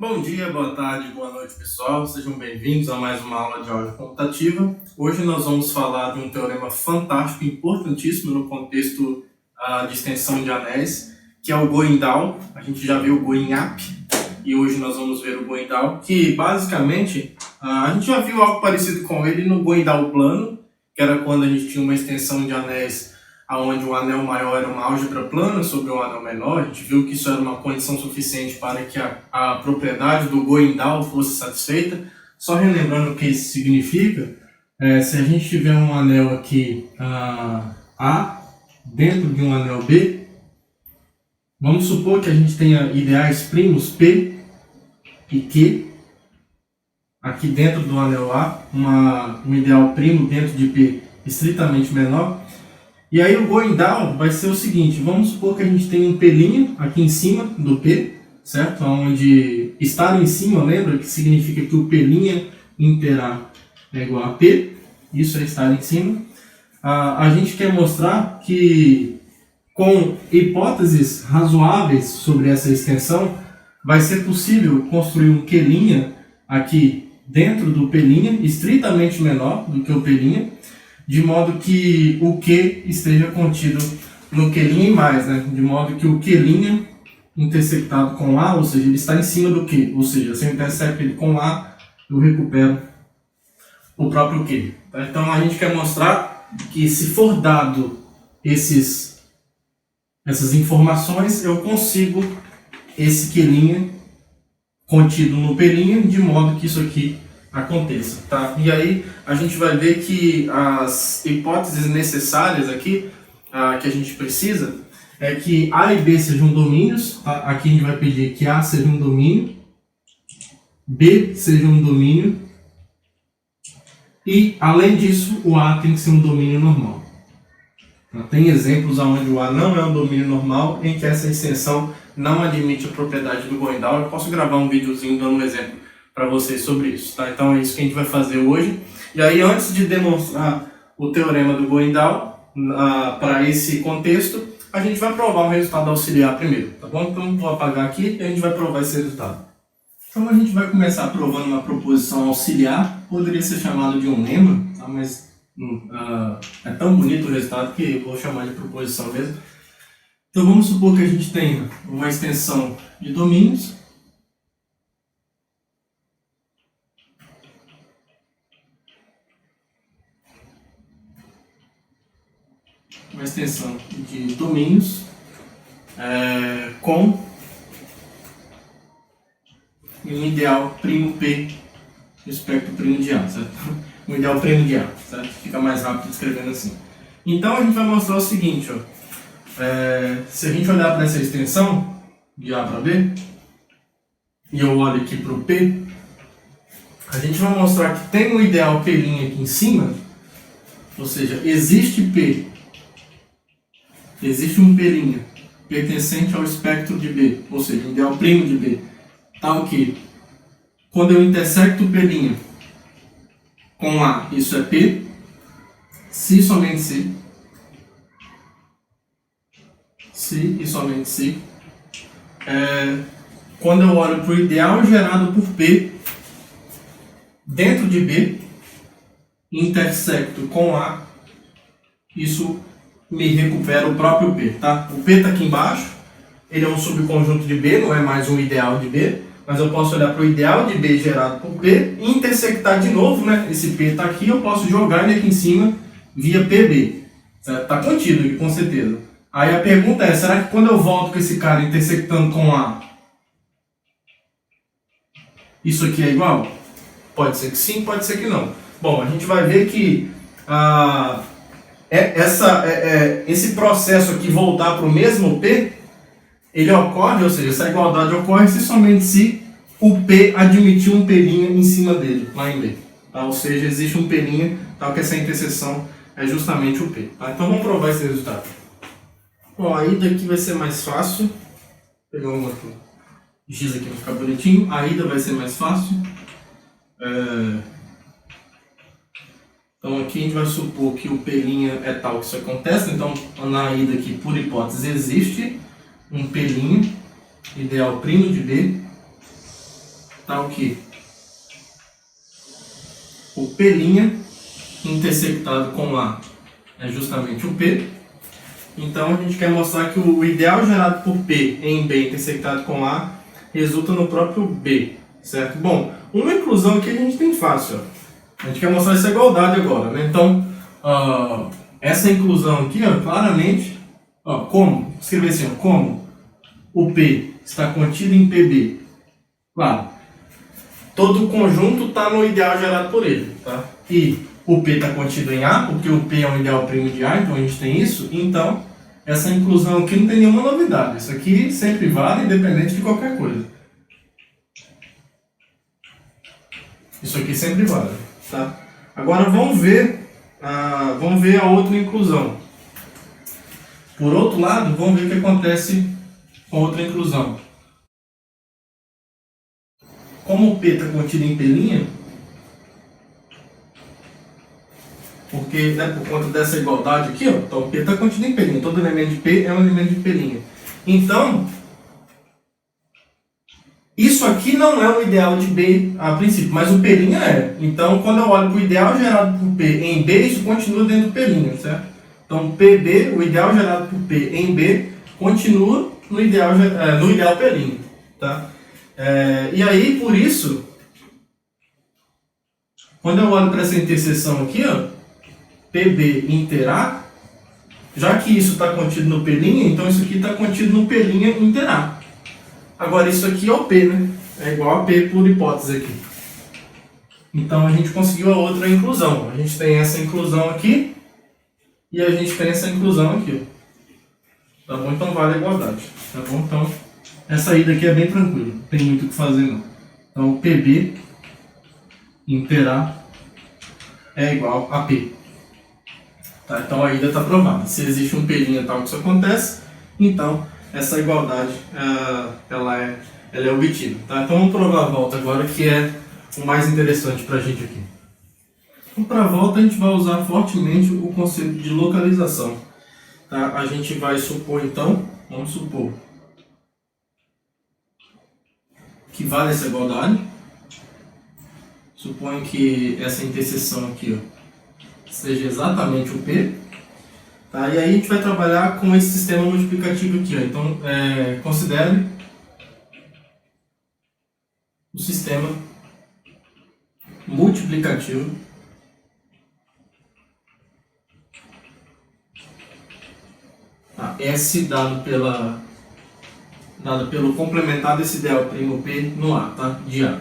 Bom dia, boa tarde, boa noite, pessoal. Sejam bem-vindos a mais uma aula de álgebra computativa. Hoje nós vamos falar de um teorema fantástico, importantíssimo no contexto de extensão de anéis, que é o going down. A gente já viu o going up e hoje nós vamos ver o going down, que basicamente a gente já viu algo parecido com ele no going down plano, que era quando a gente tinha uma extensão de anéis onde o anel maior era uma álgebra plana sobre o anel menor. A gente viu que isso era uma condição suficiente para que a propriedade do going down fosse satisfeita. Só relembrando o que isso significa, se a gente tiver um anel aqui A dentro de um anel B, vamos supor que a gente tenha ideais primos P e Q, aqui dentro do anel A, um ideal primo dentro de P estritamente menor. E aí o going down vai ser o seguinte: vamos supor que a gente tem um P' aqui em cima do P, certo? Onde estar em cima, lembra que significa que o P' inter A é igual a P, isso é estar em cima. A gente quer mostrar que com hipóteses razoáveis sobre essa extensão, vai ser possível construir um Q' aqui dentro do P', estritamente menor do que o P', de modo que o Q esteja contido no Q' e mais, né? De modo que o Q' intersectado com A, ou seja, ele está em cima do Q, ou seja, se eu intersecto ele com A, eu recupero o próprio Q. Tá? Então a gente quer mostrar que se for dado essas informações, eu consigo esse Q' contido no P', de modo que isso aqui aconteça, tá? E aí a gente vai ver que as hipóteses necessárias aqui que a gente precisa é que A e B sejam domínios, tá? Aqui a gente vai pedir que A seja um domínio, B seja um domínio e, além disso, o A tem que ser um domínio normal. Tá? Tem exemplos onde o A não é um domínio normal, em que essa extensão não admite a propriedade do going down. Eu posso gravar um videozinho dando um exemplo para vocês sobre isso, tá? Então é isso que a gente vai fazer hoje. E aí, antes de demonstrar o teorema do going down para esse contexto, a gente vai provar um resultado auxiliar primeiro, tá bom? Então vou apagar aqui e a gente vai provar esse resultado. Então a gente vai começar provando uma proposição auxiliar, poderia ser chamado de um lema, tá? Mas é tão bonito o resultado que eu vou chamar de proposição mesmo. Então vamos supor que a gente tenha uma extensão de domínios, uma extensão de domínios com um ideal primo P no espectro primo de A, certo? Um ideal primo de A, certo? Fica mais rápido escrevendo assim. Então a gente vai mostrar o seguinte, ó. Se a gente olhar para essa extensão de A para B, e eu olho aqui para o P, a gente vai mostrar que tem um ideal P' aqui em cima, ou seja, existe P, existe um P' pertencente ao espectro de B, ou seja, um ideal primo de B, tal que quando eu intersecto o P' com A, isso é P, se e somente se e somente se, quando eu olho para o ideal gerado por P dentro de B, intersecto com A, isso me recupera o próprio P, tá? O P está aqui embaixo, ele é um subconjunto de B, não é mais um ideal de B, mas eu posso olhar para o ideal de B gerado por P e intersectar de novo, né? Esse P está aqui, eu posso jogar ele aqui em cima via PB, certo? Está contido aqui, com certeza. Aí a pergunta é, será que quando eu volto com esse cara intersectando com A, isso aqui é igual? Pode ser que sim, pode ser que não. Bom, a gente vai ver que esse processo aqui voltar para o mesmo P, ele ocorre, ou seja, essa igualdade ocorre se somente se o P admitir um P' em cima dele, lá em B. Tá? Ou seja, existe um P', tal que essa interseção é justamente o P. Tá? Então vamos provar esse resultado. Bom, a ida aqui vai ser mais fácil. Vou pegar uma X aqui para ficar bonitinho. A ida vai ser mais fácil. Então aqui a gente vai supor que o P' é tal que isso acontece. Então na ida aqui, por hipótese, existe um P' ideal primo de B tal que o P' intersectado com A é justamente o P. Então a gente quer mostrar que o ideal gerado por P em B intersectado com A resulta no próprio B, certo? Bom, uma inclusão aqui a gente tem fácil, ó. A gente quer mostrar essa igualdade agora, né? Então, essa inclusão aqui, ó, claramente, ó, como? Escrever assim, ó, como o P está contido em PB. Claro, todo o conjunto está no ideal gerado por ele, tá? E o P está contido em A, porque o P é um ideal primo de A, então a gente tem isso. Então, essa inclusão aqui não tem nenhuma novidade. Isso aqui sempre vale, independente de qualquer coisa. Isso aqui sempre vale, tá? Agora vamos ver a outra inclusão. Por outro lado, vamos ver o que acontece com a outra inclusão. Como o P está contido em P', porque, né, por conta dessa igualdade aqui, ó, então o P está contido em P', todo elemento de P é um elemento de P'. Então, isso aqui não é o ideal de B a princípio, mas o P' é. Então, quando eu olho para o ideal gerado por P em B, isso continua dentro do P', certo? Então, PB, o ideal gerado por P em B, continua no ideal P', tá? E aí, por isso, quando eu olho para essa interseção aqui, ó, PB inter A, já que isso está contido no P', então isso aqui está contido no P' inter A. Agora, isso aqui é o P, né? É igual a P por hipótese aqui. Então, a gente conseguiu a outra inclusão. A gente tem essa inclusão aqui e a gente tem essa inclusão aqui. Tá bom? Então, vale a igualdade. Tá bom? Então, essa ida aqui é bem tranquila. Não tem muito o que fazer, não. Então, PB inter A é igual a P. Tá? Então, a ida está provada. Se existe um P' tal que isso acontece, então essa igualdade ela é obtida. Tá? Então vamos provar a volta agora, que é o mais interessante para a gente aqui. Então, para a volta a gente vai usar fortemente o conceito de localização. Tá? A gente vai supor então, vamos supor que vale essa igualdade. Suponho que essa interseção aqui, ó, seja exatamente o P. Tá? E aí a gente vai trabalhar com esse sistema multiplicativo aqui, ó. Então, considere o sistema multiplicativo S dado pelo complementar desse ideal primo P no A, tá? De A.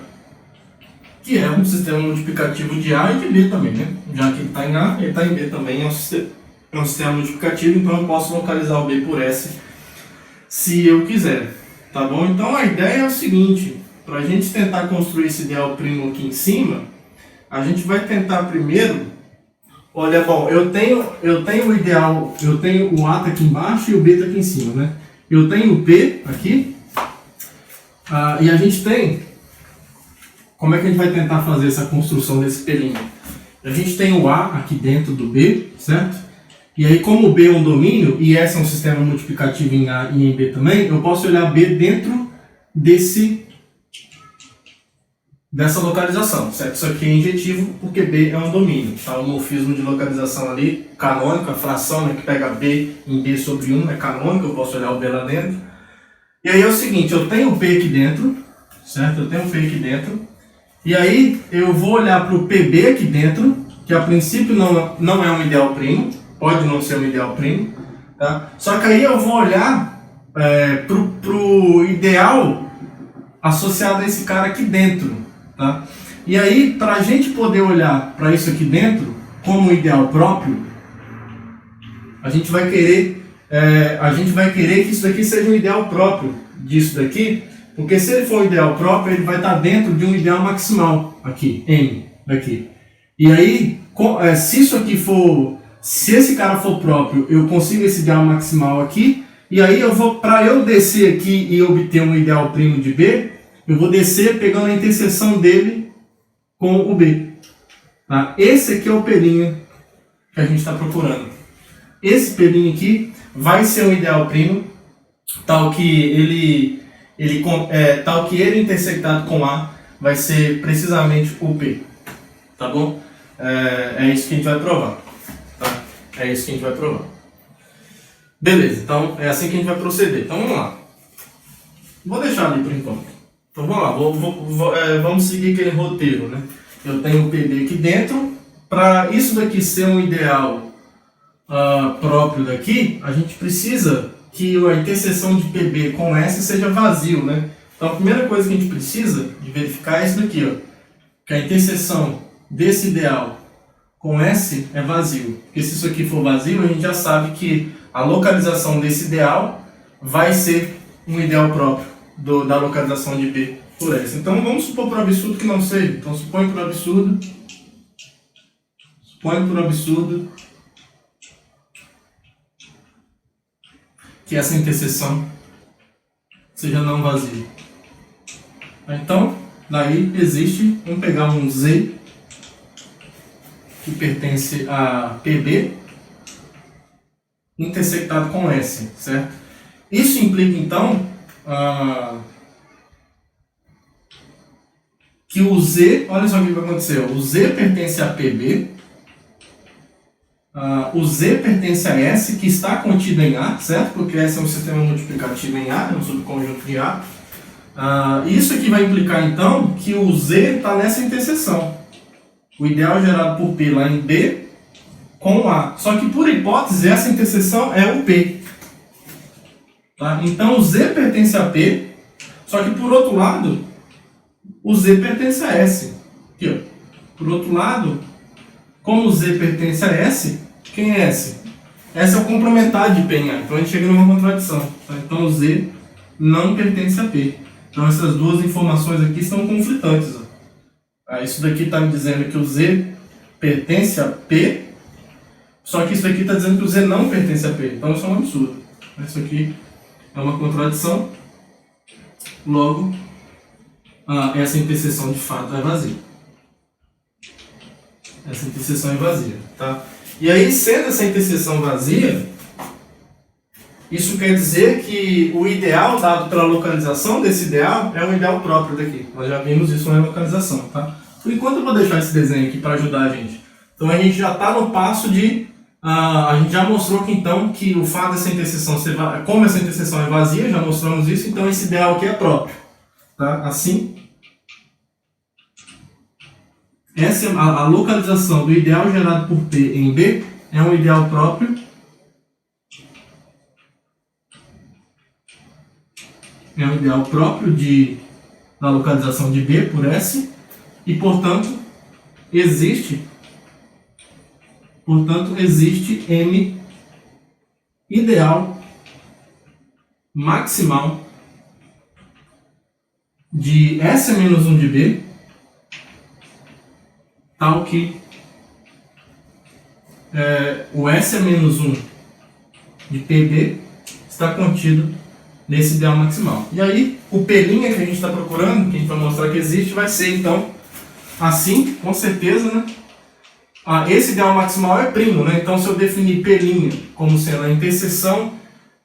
Que é um sistema multiplicativo de A e de B também, né? Já que ele está em A, ele está em B também, é um sistema multiplicativo, então eu posso localizar o B por S se eu quiser, tá bom? Então a ideia é o seguinte, para a gente tentar construir esse ideal primo aqui em cima, a gente vai tentar primeiro, olha, bom, eu tenho o ideal, eu tenho o A tá aqui embaixo e o B tá aqui em cima, né? Eu tenho o P aqui, e a gente tem, como é que a gente vai tentar fazer essa construção desse P'? A gente tem o A aqui dentro do B, certo? E aí, como o B é um domínio, e S é um sistema multiplicativo em A e em B também, eu posso olhar B dentro dessa localização, certo? Isso aqui é injetivo porque B é um domínio, tá? O morfismo de localização ali, canônico, a fração, né, que pega B em B sobre 1 é canônico, eu posso olhar o B lá dentro. E aí é o seguinte, eu tenho o P aqui dentro, certo? Eu tenho o P aqui dentro, e aí eu vou olhar para o PB aqui dentro, que a princípio não é um ideal primo, pode não ser um ideal primo, tá? Só que aí eu vou olhar pro ideal associado a esse cara aqui dentro, tá? E aí, para a gente poder olhar para isso aqui dentro como ideal próprio, a gente vai querer que isso daqui seja um ideal próprio disso daqui, porque se ele for um ideal próprio, ele vai estar dentro de um ideal maximal aqui, M, daqui. E aí, se isso aqui for, se esse cara for próprio, eu consigo esse ideal maximal aqui, e aí para eu descer aqui e obter um ideal primo de B, eu vou descer pegando a interseção dele com o B. Tá? Esse aqui é o P' que a gente está procurando. Esse P' aqui vai ser um ideal primo, tal que ele intersectado com A vai ser precisamente o P, tá bom? É isso que a gente vai provar, tá? É isso que a gente vai provar. Beleza, então é assim que a gente vai proceder. Então vamos lá. Vou deixar ali por enquanto. Então vamos lá, vamos seguir aquele roteiro, né? Eu tenho o PB aqui dentro. Para isso daqui ser um ideal próprio daqui, a gente precisa que a interseção de PB com S seja vazio, né? Então a primeira coisa que a gente precisa de verificar é isso daqui, ó, que a interseção desse ideal com S é vazio. Porque se isso aqui for vazio, a gente já sabe que a localização desse ideal vai ser um ideal próprio da localização de B por S. Então vamos supor por absurdo que não seja. Então suponho por absurdo que essa interseção seja não vazia. Então, daí existe, vamos pegar um Z que pertence a PB intersectado com S, certo? Isso implica então que o Z, olha só o que vai acontecer, o Z pertence a PB, o Z pertence a S, que está contido em A, certo? Porque S é um sistema multiplicativo em A, é um subconjunto de A. Isso aqui vai implicar então que o Z está nessa interseção. O ideal gerado por P lá em B com A. Só que por hipótese essa interseção é o P. Tá? Então o Z pertence a P, só que por outro lado o Z pertence a S. Aqui, ó. Por outro lado, como o Z pertence a S, quem é S? S é o complementar de P em A. Então a gente chega numa contradição. Tá? Então o Z não pertence a P. Então essas duas informações aqui estão conflitantes. Ó. Isso daqui está me dizendo que o Z pertence a P, só que isso aqui está dizendo que o Z não pertence a P. Então isso é um absurdo. Isso aqui é uma contradição. Logo, essa interseção de fato é vazia. Essa interseção é vazia. Tá? E aí, sendo essa interseção vazia, isso quer dizer que o ideal dado pela localização desse ideal é um ideal próprio daqui. Nós já vimos isso na localização. Tá? Por enquanto eu vou deixar esse desenho aqui para ajudar a gente. Então a gente já está no passo de... a gente já mostrou que então que o fato dessa interseção ser como essa interseção é vazia, já mostramos isso, então esse ideal aqui é próprio. Tá? Assim, essa é a localização do ideal gerado por P em B é um ideal próprio da localização de B por S e, portanto, existe M ideal maximal de S menos 1 de B, tal que o S menos 1 de PB está contido nesse ideal maximal. E aí, o P' que a gente está procurando, que a gente vai mostrar que existe, vai ser então assim, com certeza, né? Esse ideal maximal é primo, né? Então, se eu definir P' como sendo a interseção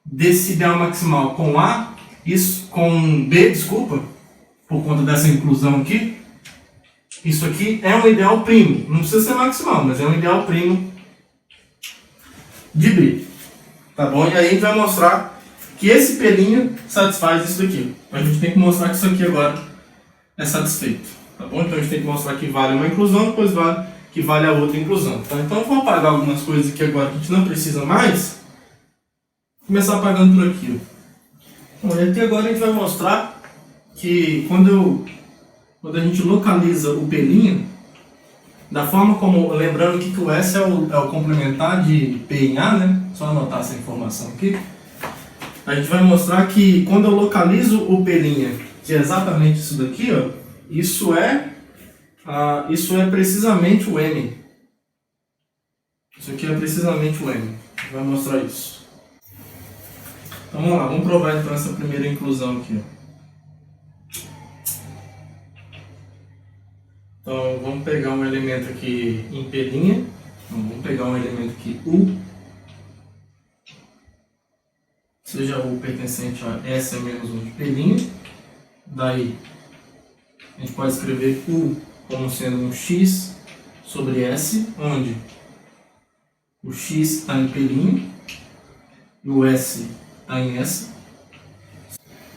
desse ideal maximal com A, isso com B, desculpa, por conta dessa inclusão aqui, isso aqui é um ideal primo. Não precisa ser maximal, mas é um ideal primo de B. Tá bom? E aí a gente vai mostrar que esse P' satisfaz isso daqui. A gente tem que mostrar que isso aqui agora é satisfeito. Tá bom? Então a gente tem que mostrar que vale uma inclusão, depois que vale a outra inclusão. Tá? Então eu vou apagar algumas coisas aqui agora que a gente não precisa mais. Começar apagando por aqui. Ó. Bom, e aqui agora a gente vai mostrar que quando a gente localiza o P', da forma como, lembrando que o S é o complementar de P em A, né? Só anotar essa informação aqui. A gente vai mostrar que quando eu localizo o P', que é exatamente isso daqui, ó, isso é precisamente o M. Isso aqui é precisamente o M. A gente vai mostrar isso. Então vamos lá, vamos provar então essa primeira inclusão aqui, ó. Então vamos pegar um elemento aqui em P', então, vamos pegar um elemento aqui U, seja U pertencente a S menos 1 de P', daí a gente pode escrever U como sendo um x sobre S, onde o x está em P' e o S está em S.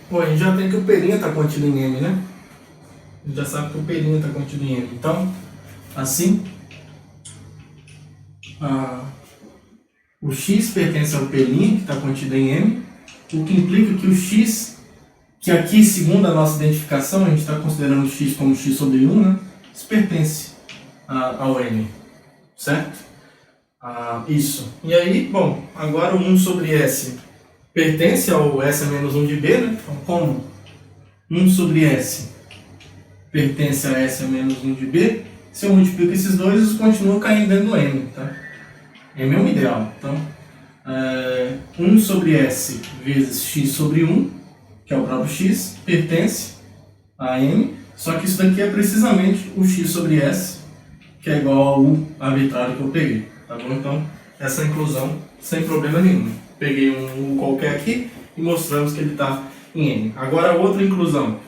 Bom, a gente já tem que o P' está contido em M, né? A gente já sabe que o P' está contido em M. Então, assim, o x pertence ao P' que está contido em M, o que implica que o x, que aqui, segundo a nossa identificação, a gente está considerando o x como x sobre 1, né? Isso pertence ao M, certo? Isso. E aí, bom, agora o 1 sobre S pertence ao S a menos 1 de B, né? Então, como 1 sobre S pertence a S a menos 1 de B, se eu multiplico esses dois, eles continuam caindo dentro do M, tá? M é um ideal. Então, 1 sobre S vezes x sobre 1, que é o próprio x, pertence a M, só que isso daqui é precisamente o x sobre S, que é igual ao U arbitrário que eu peguei, tá bom? Então, essa inclusão sem problema nenhum. Peguei um U qualquer aqui e mostramos que ele está em M. Agora, outra inclusão.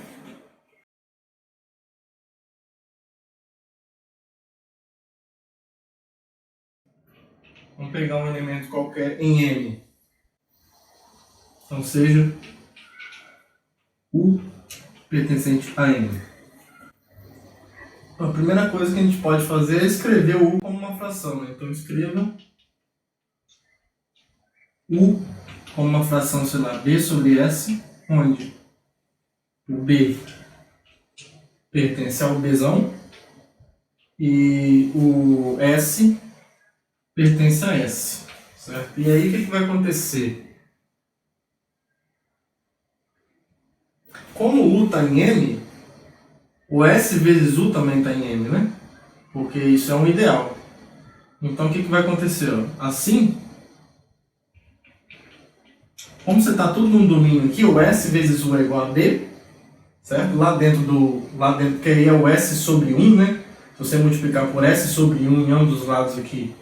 Vamos pegar um elemento qualquer em M. Então, seja U pertencente a M. A primeira coisa que a gente pode fazer é escrever o U como uma fração, né? Então, escreva U como uma fração, sei lá, B sobre S, onde o B pertence ao Bzão e o S pertence a S, certo? E aí, o que vai acontecer? Como o U está em M, o S vezes U também está em M, né? Porque isso é um ideal. Então, o que vai acontecer? Assim, como você está tudo num domínio aqui, o S vezes U é igual a B, certo? Lá dentro, que aí é o S sobre 1, né? Se você multiplicar por S sobre 1 em ambos os lados aqui,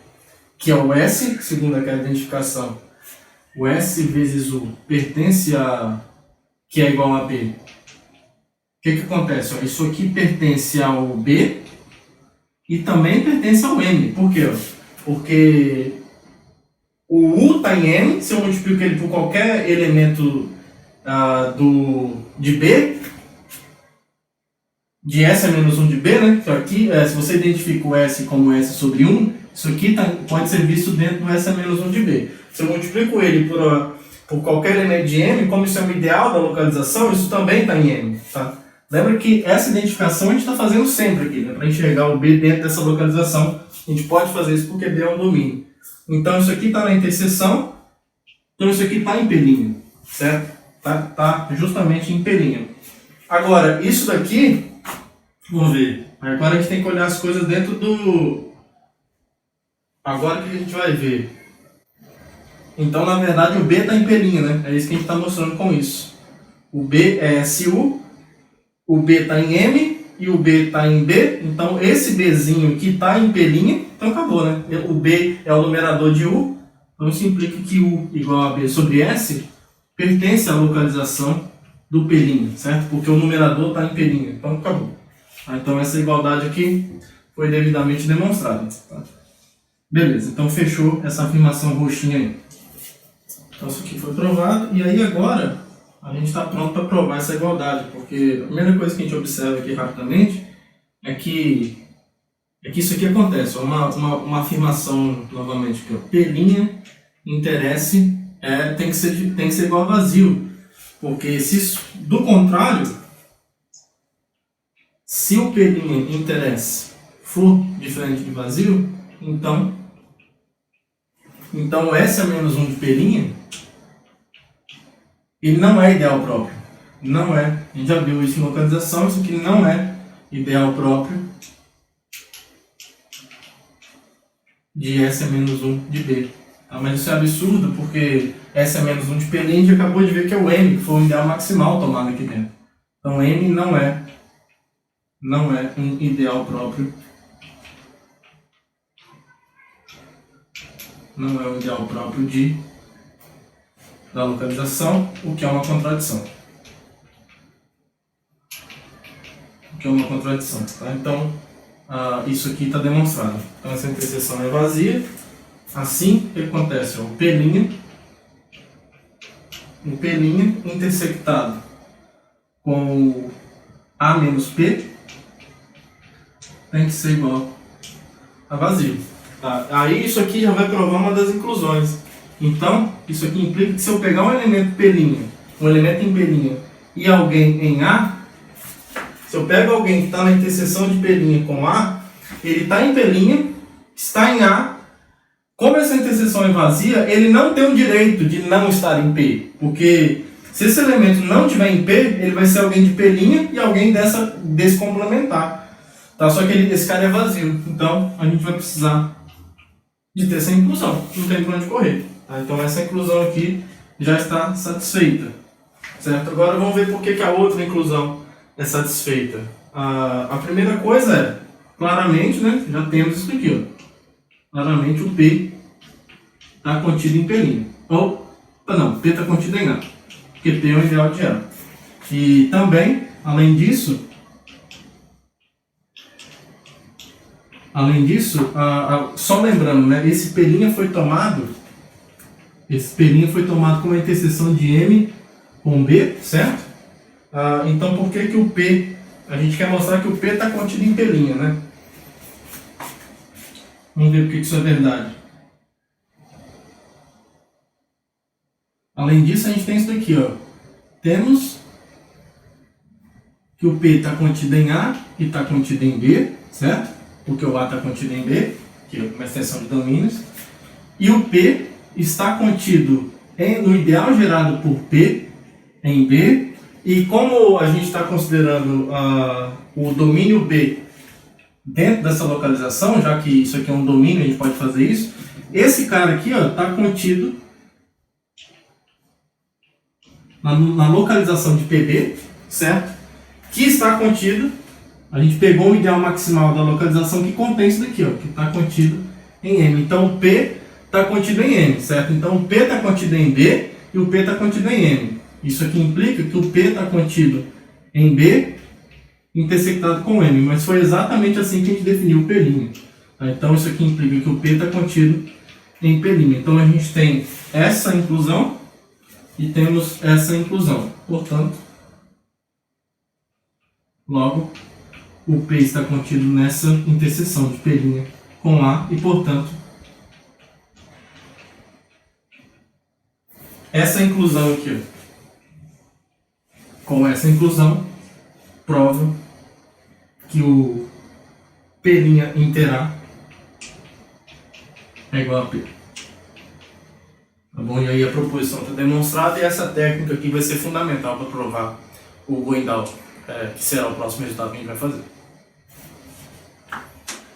que é o S, segundo aquela identificação, o S vezes U pertence a, que é igual a B. O que acontece? Isso aqui pertence ao B e também pertence ao M. Por quê? Porque o U está em M, se eu multiplico ele por qualquer elemento de B, de S a menos 1 de B, né? Então aqui, se você identifica o S como S sobre 1, isso aqui pode ser visto dentro do S a menos 1 de B. Se eu multiplico ele por qualquer elemento de M, como isso é um ideal da localização, isso também está em M, tá? Lembra que essa identificação a gente está fazendo sempre aqui, né? Para enxergar o B dentro dessa localização, a gente pode fazer isso porque B é um domínio. Então isso aqui está na interseção, então isso aqui está em P', certo? Tá justamente em P'. Agora, isso daqui, vamos ver, agora a gente tem que olhar as coisas dentro do... Agora que a gente vai ver. Então, na verdade, o B está em P', né? É isso que a gente está mostrando com isso. O B é SU, o B está em M e o B está em B. Então, esse Bzinho que está em P', então acabou, né? O B é o numerador de U. Então, isso implica que U igual a B sobre S pertence à localização do P', certo? Porque o numerador está em P'. Então, acabou. Então, essa igualdade aqui foi devidamente demonstrada. Tá? Beleza, então fechou essa afirmação roxinha aí. Então, isso aqui foi provado. E aí, agora, a gente está pronto para provar essa igualdade. Porque a primeira coisa que a gente observa aqui rapidamente é que isso aqui acontece. Uma afirmação, novamente, que P' interesse tem que ser igual a vazio. Porque do contrário, se o P' interesse for diferente de vazio, então o S a menos 1 de P', ele não é ideal próprio. Não é. A gente já viu isso em localização, isso aqui não é ideal próprio de S a menos 1 de B. Tá? Mas isso é absurdo, porque S a menos 1 de P' a gente acabou de ver que é o M, que foi o ideal maximal tomado aqui dentro. Então M não é um ideal próprio. Não é um ideal próprio da localização, o que é uma contradição. que é uma contradição. Tá? Então, isso aqui está demonstrado. Então, essa interseção é vazia. Assim, o que acontece? O P' intersectado com o A menos P tem que ser igual a vazio. Tá? Aí isso aqui já vai provar uma das inclusões. Então, isso aqui implica que se eu pegar um elemento P', um elemento em P' e alguém em A, se eu pego alguém que está na interseção de P' com A, ele está em P', está em A. Como essa interseção é vazia, ele não tem o direito de não estar em P. Porque se esse elemento não estiver em P, ele vai ser alguém de P' e alguém desse complementar. Tá? Só que esse cara é vazio. Então, a gente vai precisar de ter essa inclusão. Não tem para onde correr. Tá? Então, essa inclusão aqui já está satisfeita. Certo? Agora, vamos ver por que a outra inclusão é satisfeita. A primeira coisa é, claramente, né, já temos isso aqui. Ó. Claramente o P está contido em P'. P está contido em A. Porque P é o ideal de A. E também, além disso, só lembrando, né, esse P' foi tomado como uma interseção de M com B, certo? Então, por que o P... A gente quer mostrar que o P está contido em P', né? Vamos ver por que isso é verdade. Além disso, a gente tem isso daqui, ó. Temos que o P está contido em A e está contido em B, certo? Porque o A está contido em B, que é uma extensão de domínios. E o P está contido no ideal gerado por P em B. E como a gente está considerando o domínio B dentro dessa localização, já que isso aqui é um domínio, a gente pode fazer isso. Esse cara aqui está contido na localização de PB, certo? Que está contido, a gente pegou o ideal maximal da localização que contém isso daqui, ó, que está contido em M. Então o P está contido em M, certo? Então o P está contido em B e o P está contido em M. Isso aqui implica que o P está contido em B intersectado com M, mas foi exatamente assim que a gente definiu o P'. Tá? Então isso aqui implica que o P está contido em P'. Então a gente tem essa inclusão e temos essa inclusão. Portanto, logo, o P está contido nessa interseção de P' com A e, portanto, essa inclusão aqui, ó, com essa inclusão, prova que o P' inter A é igual a P. Tá bom? E aí a proposição está demonstrada e essa técnica aqui vai ser fundamental para provar o Goindal, que será o próximo resultado que a gente vai fazer.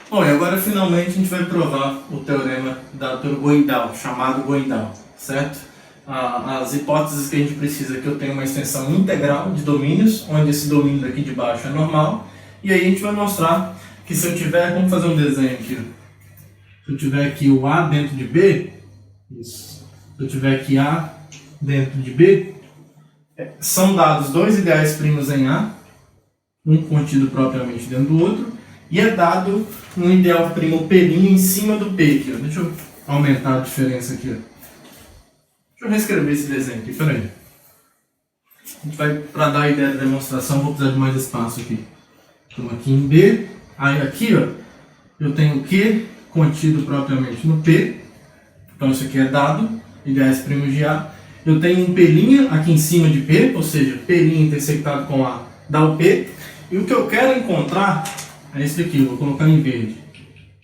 Bom, e agora finalmente a gente vai provar o teorema dado pelo Goindal, chamado Goindal, certo? As hipóteses que a gente precisa é que eu tenha uma extensão integral de domínios, onde esse domínio daqui de baixo é normal, e aí a gente vai mostrar que se eu tiver, vamos fazer um desenho aqui, se eu tiver aqui o A dentro de B, isso. Se eu tiver aqui A dentro de B, são dados dois ideais primos em A, um contido propriamente dentro do outro, e é dado um ideal primo P' em cima do P aqui, ó. Deixa eu aumentar a diferença aqui, ó. Deixa eu reescrever esse desenho aqui, peraí. A gente vai, para dar a ideia da demonstração, vou precisar de mais espaço aqui. Então aqui em B, aí aqui, ó, eu tenho Q contido propriamente no P, então isso aqui é dado, ideais primos de A. Eu tenho um P' aqui em cima de P, ou seja, P' intersectado com A dá o P, e o que eu quero encontrar é esse daqui, eu vou colocar em verde.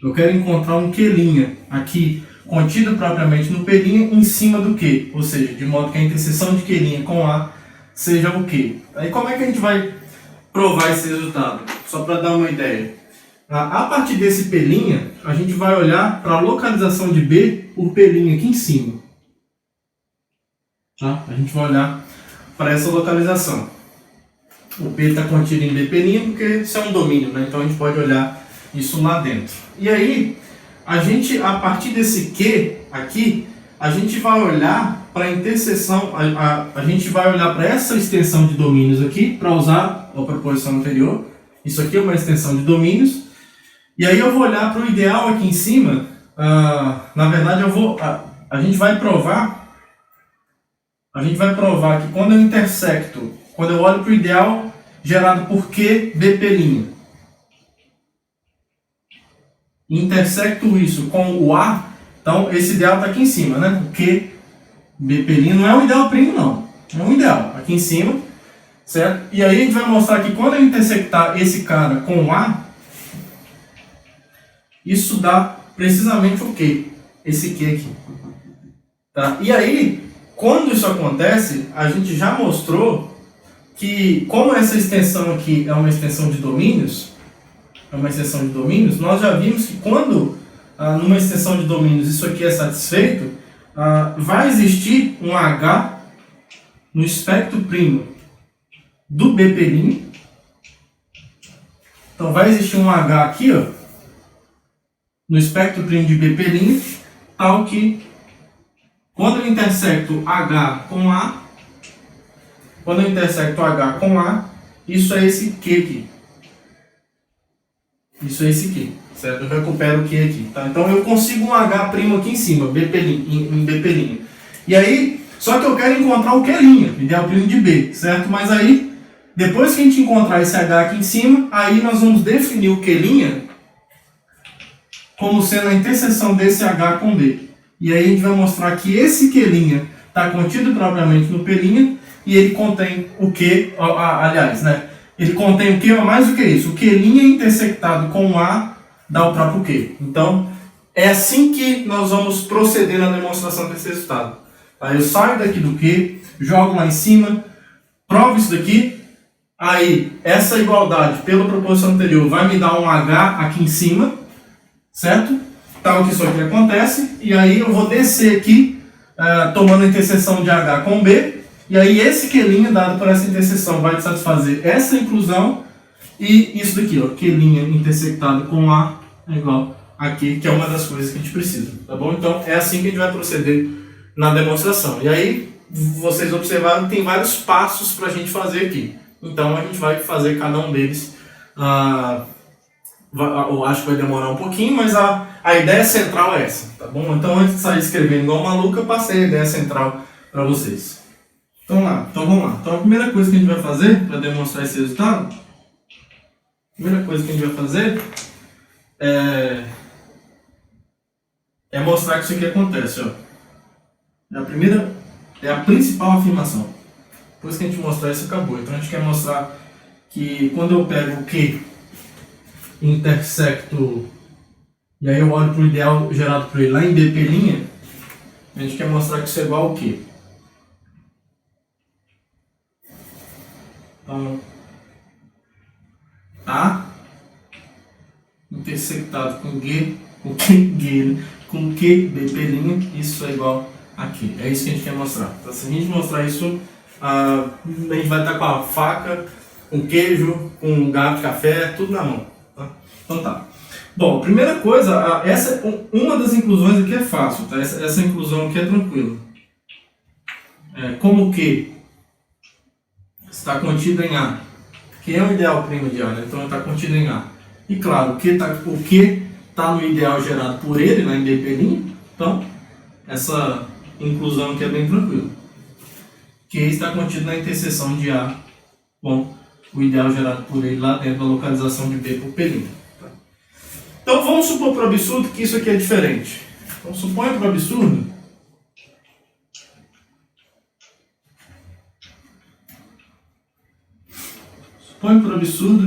Eu quero encontrar um Q' aqui, contido propriamente no P' em cima do Q, ou seja, de modo que a interseção de Q' com A seja o Q. Aí como é que a gente vai provar esse resultado? Só para dar uma ideia. A partir desse P', a gente vai olhar para a localização de B por P' aqui em cima. Tá? A gente vai olhar para essa localização. O P está contido em B', porque isso é um domínio, né? Então a gente pode olhar isso lá dentro. E aí, a partir desse Q aqui, a gente vai olhar para a interseção, a gente vai olhar para essa extensão de domínios aqui, para usar a proposição anterior, Isso aqui é uma extensão de domínios. E aí eu vou olhar para o ideal aqui em cima. Na verdade, a gente vai provar que quando eu intersecto, quando eu olho para o ideal gerado por Q, BP', intersecto isso com o A, então esse ideal está aqui em cima, né? O Q, BP' não é um ideal primo, não. É um ideal aqui em cima, certo? E aí a gente vai mostrar que quando eu intersectar esse cara com o A, isso dá precisamente o Q, esse Q aqui. Tá? E aí, quando isso acontece, a gente já mostrou que, como essa extensão aqui é uma extensão de domínios, nós já vimos que quando, numa extensão de domínios, isso aqui é satisfeito, vai existir um H no espectro primo do BP'. Então, vai existir um H aqui, ó, no espectro primo de BP', tal que quando eu intersecto H com A, isso é esse Q aqui. Isso é esse Q, certo? Eu recupero o Q aqui, tá? Então eu consigo um H' aqui em cima, em BP'. E aí, só que eu quero encontrar o Q', ideal primo de B, certo? Mas aí, depois que a gente encontrar esse H aqui em cima, aí nós vamos definir o Q' como sendo a interseção desse H com B. E aí a gente vai mostrar que esse Q' está contido propriamente no P' e ele contém o Q, aliás, né? Ele contém o Q, mais do que isso. O Q' intersectado com o A dá o próprio Q. Então, é assim que nós vamos proceder na demonstração desse resultado. Aí eu saio daqui do Q, jogo lá em cima, provo isso daqui. Aí, essa igualdade pela proposição anterior vai me dar um H aqui em cima, certo? Tal que isso aqui acontece. E aí eu vou descer aqui, tomando a interseção de H com B. E aí esse Q' dado por essa interseção vai satisfazer essa inclusão. E isso daqui, ó, Q' intersectado com A é igual aqui, que é uma das coisas que a gente precisa. Tá bom? Então é assim que a gente vai proceder na demonstração. E aí, vocês observaram que tem vários passos para a gente fazer aqui. Então a gente vai fazer cada um deles. Eu acho que vai demorar um pouquinho, mas a ideia central é essa, tá bom? Então antes de sair escrevendo igual maluco, eu passei a ideia central para vocês. Então vamos lá. Então a primeira coisa que a gente vai fazer para demonstrar esse resultado, é mostrar que isso aqui acontece, ó. É a principal afirmação. Depois que a gente mostrar isso, acabou. Então a gente quer mostrar que quando eu pego o Q, intersecto, e aí eu olho para o ideal gerado por ele lá em BP', a gente quer mostrar que isso é igual ao Q. Então, A intersectado com Q BP', isso é igual a Q. É isso que a gente quer mostrar. Então, se a gente mostrar isso, a gente vai estar com a faca, com queijo, com um garfo de café, tudo na mão. Tá? Então tá. Bom, primeira coisa, uma das inclusões aqui é fácil, tá? Essa inclusão aqui é tranquila. Como que está contido em A, que é o ideal primo de A, né? Então está contido em A. E claro, o que está no ideal gerado por ele, né, em BP', então essa inclusão aqui é bem tranquila. Que está contido na interseção de A com o ideal gerado por ele lá dentro da localização de B por P'. Tá? Então vamos supor por absurdo que isso aqui é diferente. Então suponha por absurdo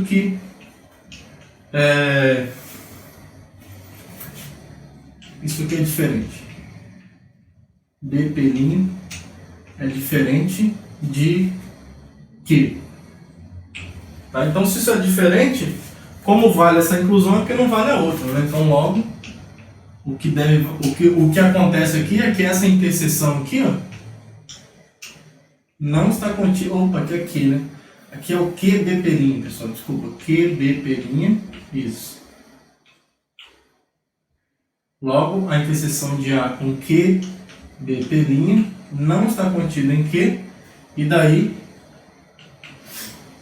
que isso aqui é diferente. BP' é diferente de Q. Tá? Então, se isso é diferente, como vale essa inclusão é porque não vale a outra. Né? Então, logo, o que acontece aqui é que essa interseção aqui, ó, não está contida. Opa, aqui é Q, né? Aqui é o QBP', pessoal. Desculpa, QBP', isso. Logo, a interseção de A com QBP' não está contida em Q, e daí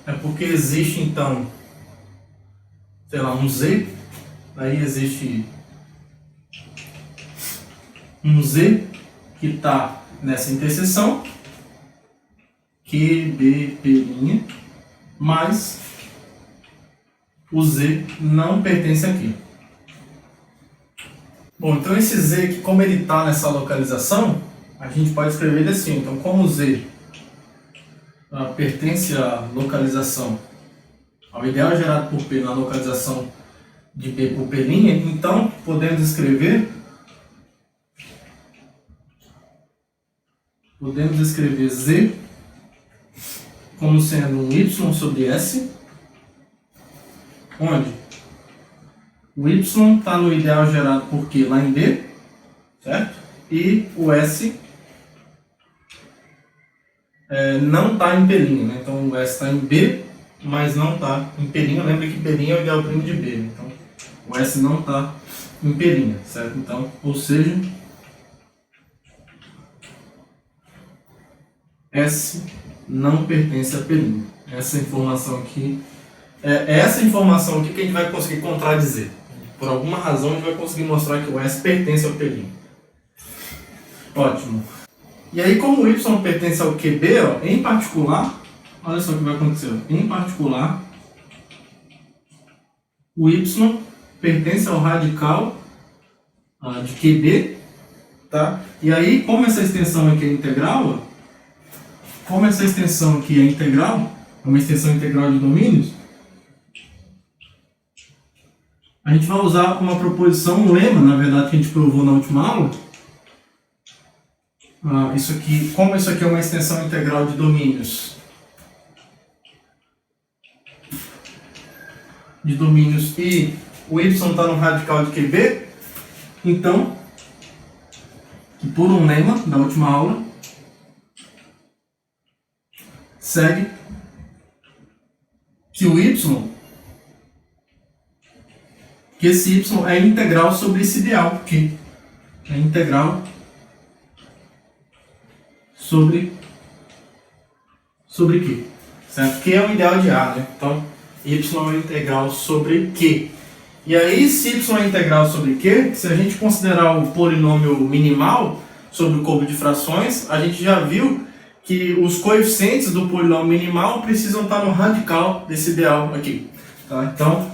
é porque existe, então, sei lá, um Z, aí existe um Z que está nessa interseção, QBP', mas o Z não pertence aqui. Bom, então esse Z aqui, como ele está nessa localização, a gente pode escrever ele assim. Então, como o Z pertence à localização, ao ideal gerado por P na localização de P por P', então podemos escrever Z como sendo um Y sobre S, onde o Y está no ideal gerado por Q lá em B, certo? E o S não está em P', né? Então o S está em B, mas não está em P'. Lembra que P' é o ideal primo de B, né? Então o S não está em P', certo? Então, ou seja, S não pertence a P'. Essa informação aqui é essa informação aqui que a gente vai conseguir contradizer. Por alguma razão a gente vai conseguir mostrar que o S pertence ao P'. Ótimo. E aí, como o Y pertence ao QB, ó, em particular, olha só o que vai acontecer. Em particular, o Y pertence ao radical de QB, tá? E aí, como essa extensão aqui é integral, ó, como essa extensão aqui é integral, é uma extensão integral de domínios, a gente vai usar uma proposição, um lema, na verdade, que a gente provou na última aula. Isso aqui, como isso aqui é uma extensão integral de domínios, e o y está no radical de QB, então, por um lema da última aula, segue que o y, que esse y é integral sobre esse ideal, que é integral sobre Q, certo? Q é o ideal de A, né? Então, y é integral sobre Q. E aí, se y é integral sobre Q, se a gente considerar o polinômio minimal sobre o cubo de frações, a gente já viu que os coeficientes do polinômio minimal precisam estar no radical desse ideal aqui, tá? Então,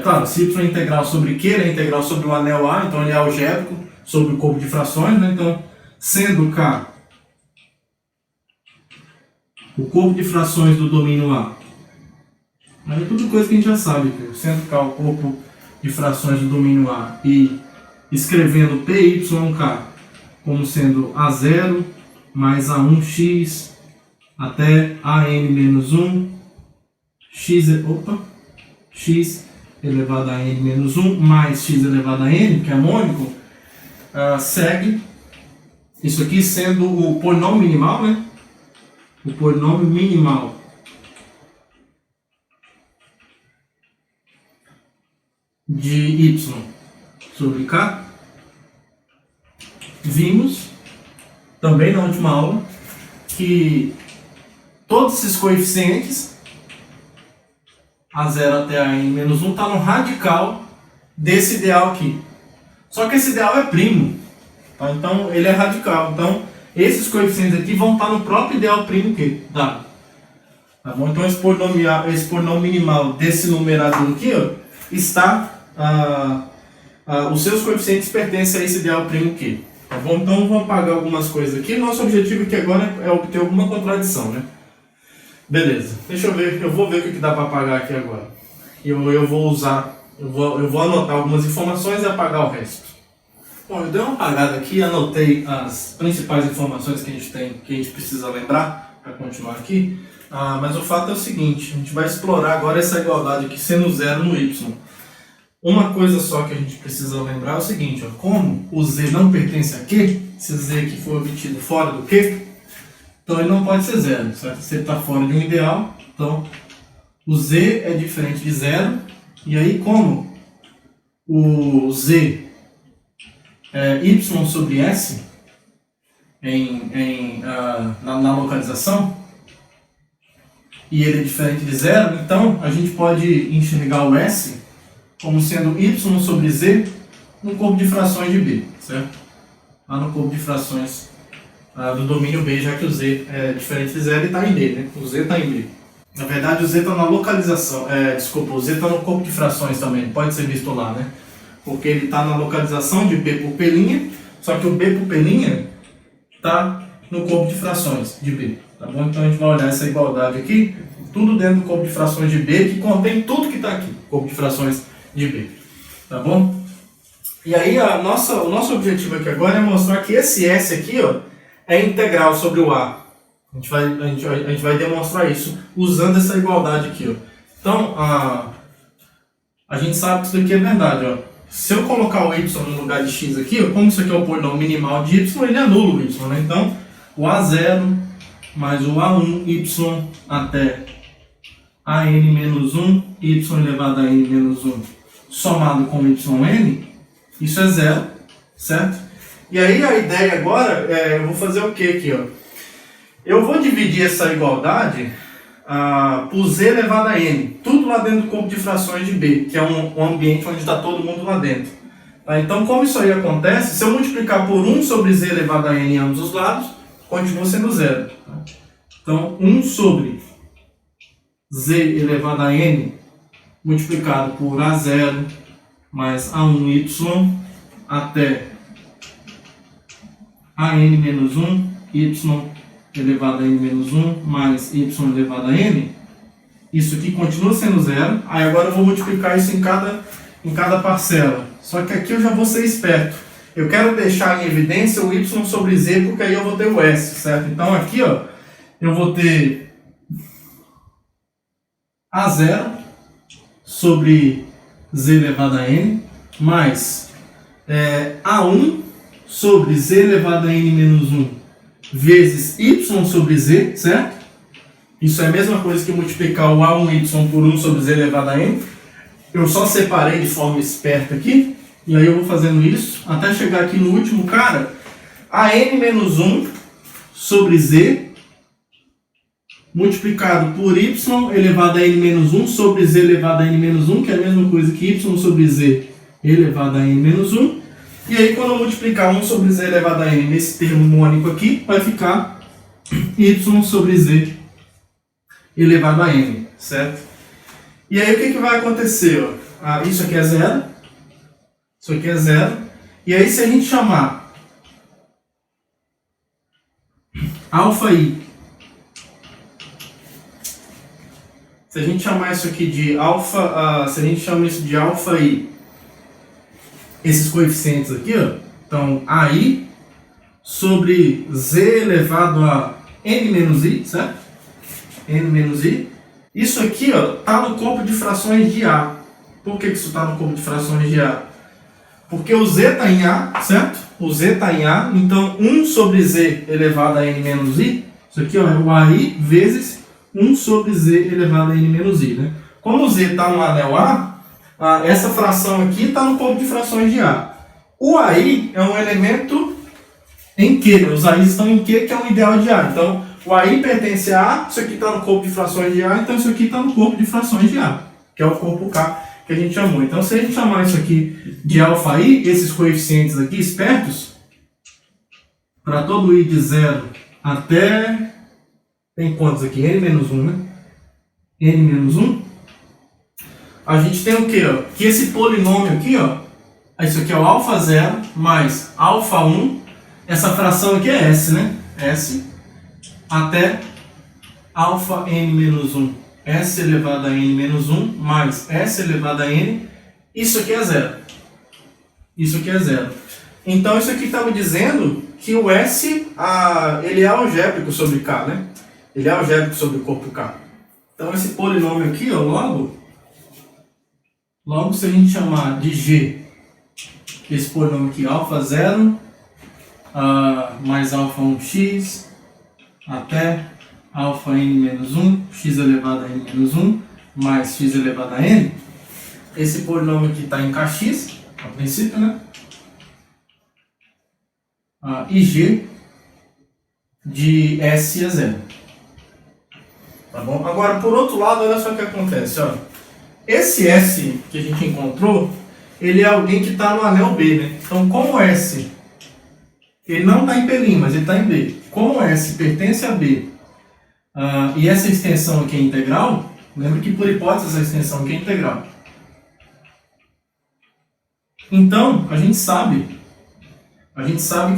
claro, se y é integral sobre Q, ele é integral sobre o anel A, então ele é algébrico sobre o cubo de frações, né? Então, sendo K o cubo de frações do domínio A, mas é tudo coisa que a gente já sabe, sendo K o cubo de frações do domínio A e escrevendo PYK como sendo A0 mais A1x até AN-1 x elevado a n-1 mais x elevado a n, que é mônico, segue isso aqui sendo o polinômio minimal, né? O polinômio minimal de y sobre k. Vimos também na última aula que todos esses coeficientes A0 até a n-1 está no radical desse ideal aqui. Só que esse ideal é primo, tá? Então ele é radical. Então esses coeficientes aqui vão estar no próprio ideal primo que dá. Tá bom? Então esse polinômio minimal desse numerador aqui, ó, está os seus coeficientes pertencem a esse ideal primo Q. Tá bom? Então vamos apagar algumas coisas aqui. Nosso objetivo aqui agora é obter alguma contradição, né? Beleza. Deixa eu ver. Eu vou ver o que dá para apagar aqui agora. E eu vou anotar algumas informações e apagar o resto. Bom, eu dei uma apagada aqui, anotei as principais informações que a gente precisa lembrar para continuar aqui. Mas o fato é o seguinte: a gente vai explorar agora essa igualdade aqui sendo zero no y. Uma coisa só que a gente precisa lembrar é o seguinte, ó, como o z não pertence a Q, se z aqui for obtido fora do Q, então ele não pode ser zero, certo? Se ele está fora de um ideal, então o z é diferente de zero, e aí como o z é y sobre s na localização, e ele é diferente de zero, então a gente pode enxergar o s como sendo y sobre z no corpo de frações de b, certo? Lá no corpo de frações do domínio B, já que o z é diferente de zero e está em B, né? O z está em B. Na verdade, o z está na localização, o z está no corpo de frações também, pode ser visto lá, né? Porque ele está na localização de B por P', só que o B por P' está no corpo de frações de B, tá bom? Então a gente vai olhar essa igualdade aqui, tudo dentro do corpo de frações de B, que contém tudo que está aqui, corpo de frações de B, tá bom? E aí o nosso objetivo aqui agora é mostrar que esse S aqui, ó, é integral sobre o A. A gente vai demonstrar isso usando essa igualdade aqui, ó. Então, a gente sabe que isso daqui é verdade, ó. Se eu colocar o y no lugar de x aqui, ó, como isso aqui é o polinômio minimal de y, ele anula o y, né? Então, o A0 mais o A1, y até an menos 1, y elevado a n menos 1, somado com yn, isso é zero, certo? E aí a ideia agora eu vou fazer o que aqui, ó? Eu vou dividir essa igualdade por z elevado a n, tudo lá dentro do corpo de frações de B, que é um ambiente onde está todo mundo lá dentro. Tá? Então, como isso aí acontece, se eu multiplicar por 1 sobre z elevado a n em ambos os lados, continua sendo zero. Tá? Então, 1 sobre z elevado a n multiplicado por a0 mais a1y até an menos 1, y elevado a n menos 1 mais y elevado a n, isso aqui continua sendo zero. Aí agora eu vou multiplicar isso em cada parcela. Só que aqui eu já vou ser esperto. Eu quero deixar em evidência o y sobre z, porque aí eu vou ter o s, certo? Então aqui, ó, eu vou ter a0 sobre z elevado a n mais a1 sobre z elevado a n menos 1 vezes y sobre z, certo? Isso é a mesma coisa que multiplicar o a1y por 1 sobre z elevado a n. Eu só separei de forma esperta aqui, e aí eu vou fazendo isso até chegar aqui no último cara, a n menos 1 sobre z multiplicado por y elevado a n menos 1 sobre z elevado a n menos 1, que é a mesma coisa que y sobre z elevado a n menos 1. E aí, quando eu multiplicar 1 sobre z elevado a n nesse termo mônico aqui, vai ficar y sobre z elevado a n, certo? E aí, o que vai acontecer? Ó? Isso aqui é zero, isso aqui é zero. E aí, se a gente chamar αi, se a gente chamar isso aqui de alfa, se a gente chama isso de αi, esses coeficientes aqui, ó, então ai sobre z elevado a n menos i, certo? N menos i. Isso aqui, ó, tá no corpo de frações de A. Por que isso está no corpo de frações de A? Porque o z está em A, certo? O z está em A, então 1 sobre z elevado a n menos i, isso aqui, ó, é o ai vezes 1 sobre z elevado a n menos i, né? Como o z está no anel A, essa fração aqui está no corpo de frações de A. O AI é um elemento em Q, os AIs estão em Q, que é o ideal de A. Então, o AI pertence a A, isso aqui está no corpo de frações de A, então isso aqui está no corpo de frações de A, que é o corpo K que a gente chamou. Então, se a gente chamar isso aqui de αi, esses coeficientes aqui espertos, para todo i de 0 até... tem quantos aqui? n menos 1, né? n menos 1. A gente tem o quê? Ó? Que esse polinômio aqui, ó, isso aqui é o α0 mais α1, essa fração aqui é S, né? S até αn menos 1, S elevado a n menos 1 mais S elevado a n, isso aqui é zero. Isso aqui é zero. Então isso aqui está me dizendo que o S ele é algébrico sobre K, né? Ele é algébrico sobre o corpo K. Então esse polinômio aqui, ó, logo se a gente chamar de G, esse polinômio aqui, α0 mais α1x até αn menos 1, x elevado a n menos 1, mais x elevado a n, esse polinômio aqui está em kx, a princípio, né? E G de S é zero. Tá bom? Agora, por outro lado, olha só o que acontece, ó. esse S que a gente encontrou, ele é alguém que está no anel B, né? Então, como S, ele não está em P', mas ele está em B. Como S pertence a B, e essa extensão aqui é integral, lembra que por hipótese essa extensão aqui é integral. Então, a gente sabe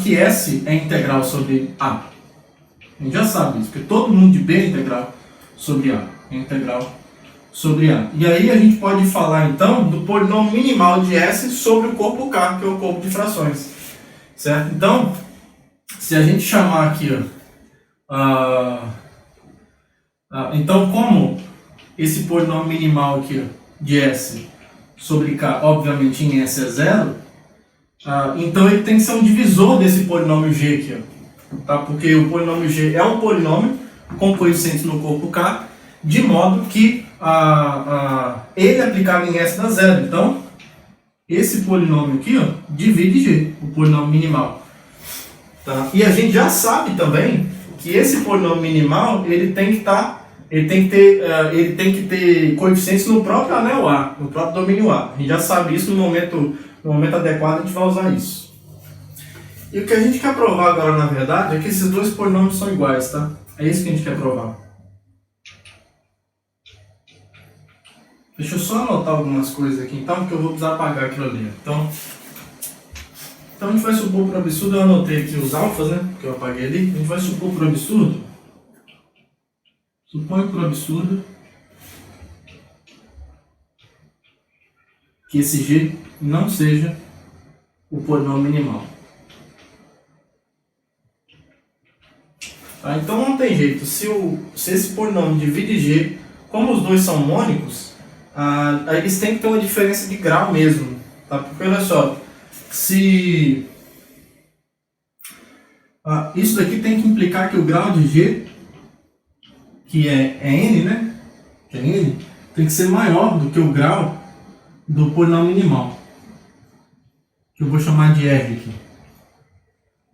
que S é integral sobre A. A gente já sabe isso, porque todo mundo de B é integral sobre A. É integral sobre A. E aí a gente pode falar, então, do polinômio minimal de S sobre o corpo K, que é o corpo de frações. Certo? Então, se a gente chamar aqui, então, como esse polinômio minimal aqui de S sobre K, obviamente em S é zero, então ele tem que ser um divisor desse polinômio G aqui, tá? Porque o polinômio G é um polinômio com coeficientes no corpo K, de modo que ele aplicado em S dá zero. Então, esse polinômio aqui divide G, o polinômio minimal. Tá? E a gente já sabe também que esse polinômio minimal ele tem que ter coeficientes no próprio anel A, no próprio domínio A. A gente já sabe isso no momento adequado, a gente vai usar isso. E o que a gente quer provar agora, na verdade, é que esses dois polinômios são iguais, tá? É isso que a gente quer provar. Deixa eu só anotar algumas coisas aqui, então, porque eu vou precisar apagar aquilo ali. Então a gente vai supor por absurdo, eu anotei aqui os alfas, né? Que eu apaguei ali. A gente vai supor por absurdo. Suponho por absurdo que esse G não seja o polinômio minimal. Tá? Então não tem jeito. Se esse polinômio divide G, como os dois são mônicos, eles têm que ter uma diferença de grau mesmo. Tá? Porque olha só, se isso daqui tem que implicar que o grau de G, que é N, né? Que é N, tem que ser maior do que o grau do polinômio minimal, que eu vou chamar de R aqui.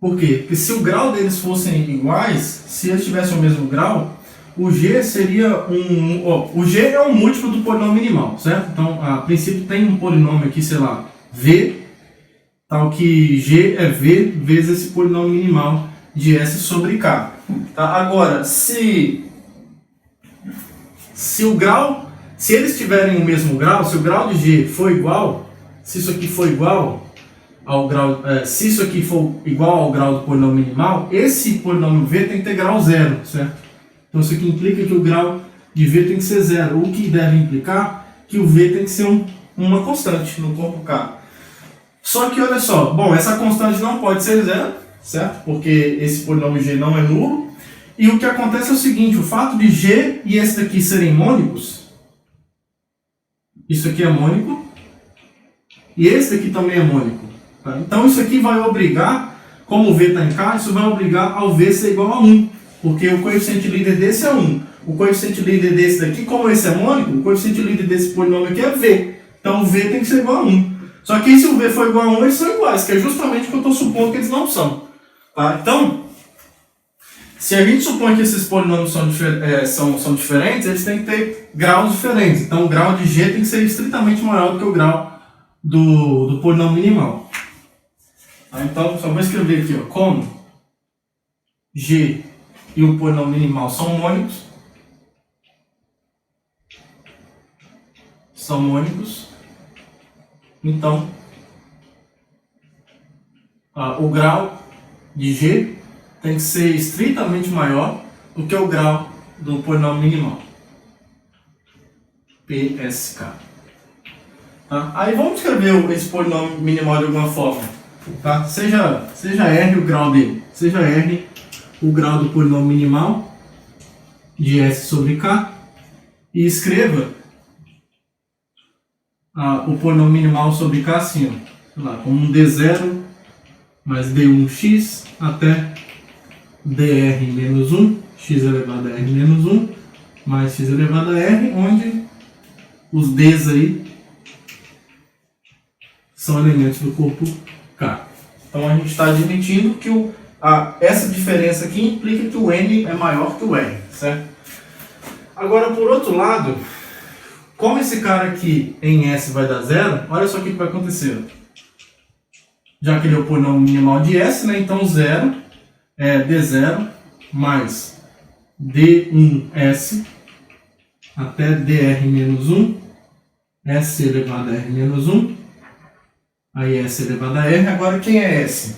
Por quê? Porque se o grau deles fossem iguais, se eles tivessem o mesmo grau, o G seria o G é um múltiplo do polinômio minimal, certo? Então, a princípio tem um polinômio aqui, sei lá, V, tal que G é V vezes esse polinômio minimal de S sobre K. Tá? Agora, se eles tiverem o mesmo grau, se o grau de G for igual, se isso aqui for igual ao grau, se isso aqui for igual ao grau do polinômio minimal, esse polinômio V tem que ter grau zero, certo? Então isso aqui implica que o grau de V tem que ser zero, o que deve implicar que o V tem que ser uma constante no corpo K. Só que olha só, bom, essa constante não pode ser zero, certo? Porque esse polinômio G não é nulo. E o que acontece é o seguinte, o fato de G e esse daqui serem mônicos, isso aqui é mônico, e esse daqui também é mônico. Tá? Então isso aqui vai obrigar, como o V está em K, isso vai obrigar ao V ser igual a 1, porque o coeficiente líder desse é 1. O coeficiente líder desse daqui, como esse é mônico, o coeficiente líder desse polinômio aqui é V. Então o V tem que ser igual a 1. Só que se o V for igual a 1, eles são iguais, que é justamente o que eu estou supondo que eles não são. Tá? Então, se a gente supõe que esses polinômios são diferentes, eles têm que ter graus diferentes. Então o grau de G tem que ser estritamente maior do que o grau do polinômio minimal. Tá? Então, só vou escrever aqui, como G e o polinômio minimal são mônicos, então o grau de G tem que ser estritamente maior do que o grau do polinômio minimal, PSK. Tá? Aí vamos escrever esse polinômio minimal de alguma forma. Tá? Seja R o grau dele, seja R o grau do polinômio minimal de S sobre K, e escreva o polinômio minimal sobre K assim, sei lá, como um D0 mais D1x até dr menos 1, x elevado a r menos 1, mais x elevado a r, onde os d's aí são elementos do corpo K. Então a gente está admitindo que essa diferença aqui implica que o n é maior que o r, certo? Agora, por outro lado, como esse cara aqui em S vai dar 0, olha só o que vai acontecer. Já que ele é o polinômio minimal de S, né? Então 0 é D0 mais D1S até dr menos 1, S elevado a R menos 1, aí S elevado a R. Agora quem é S?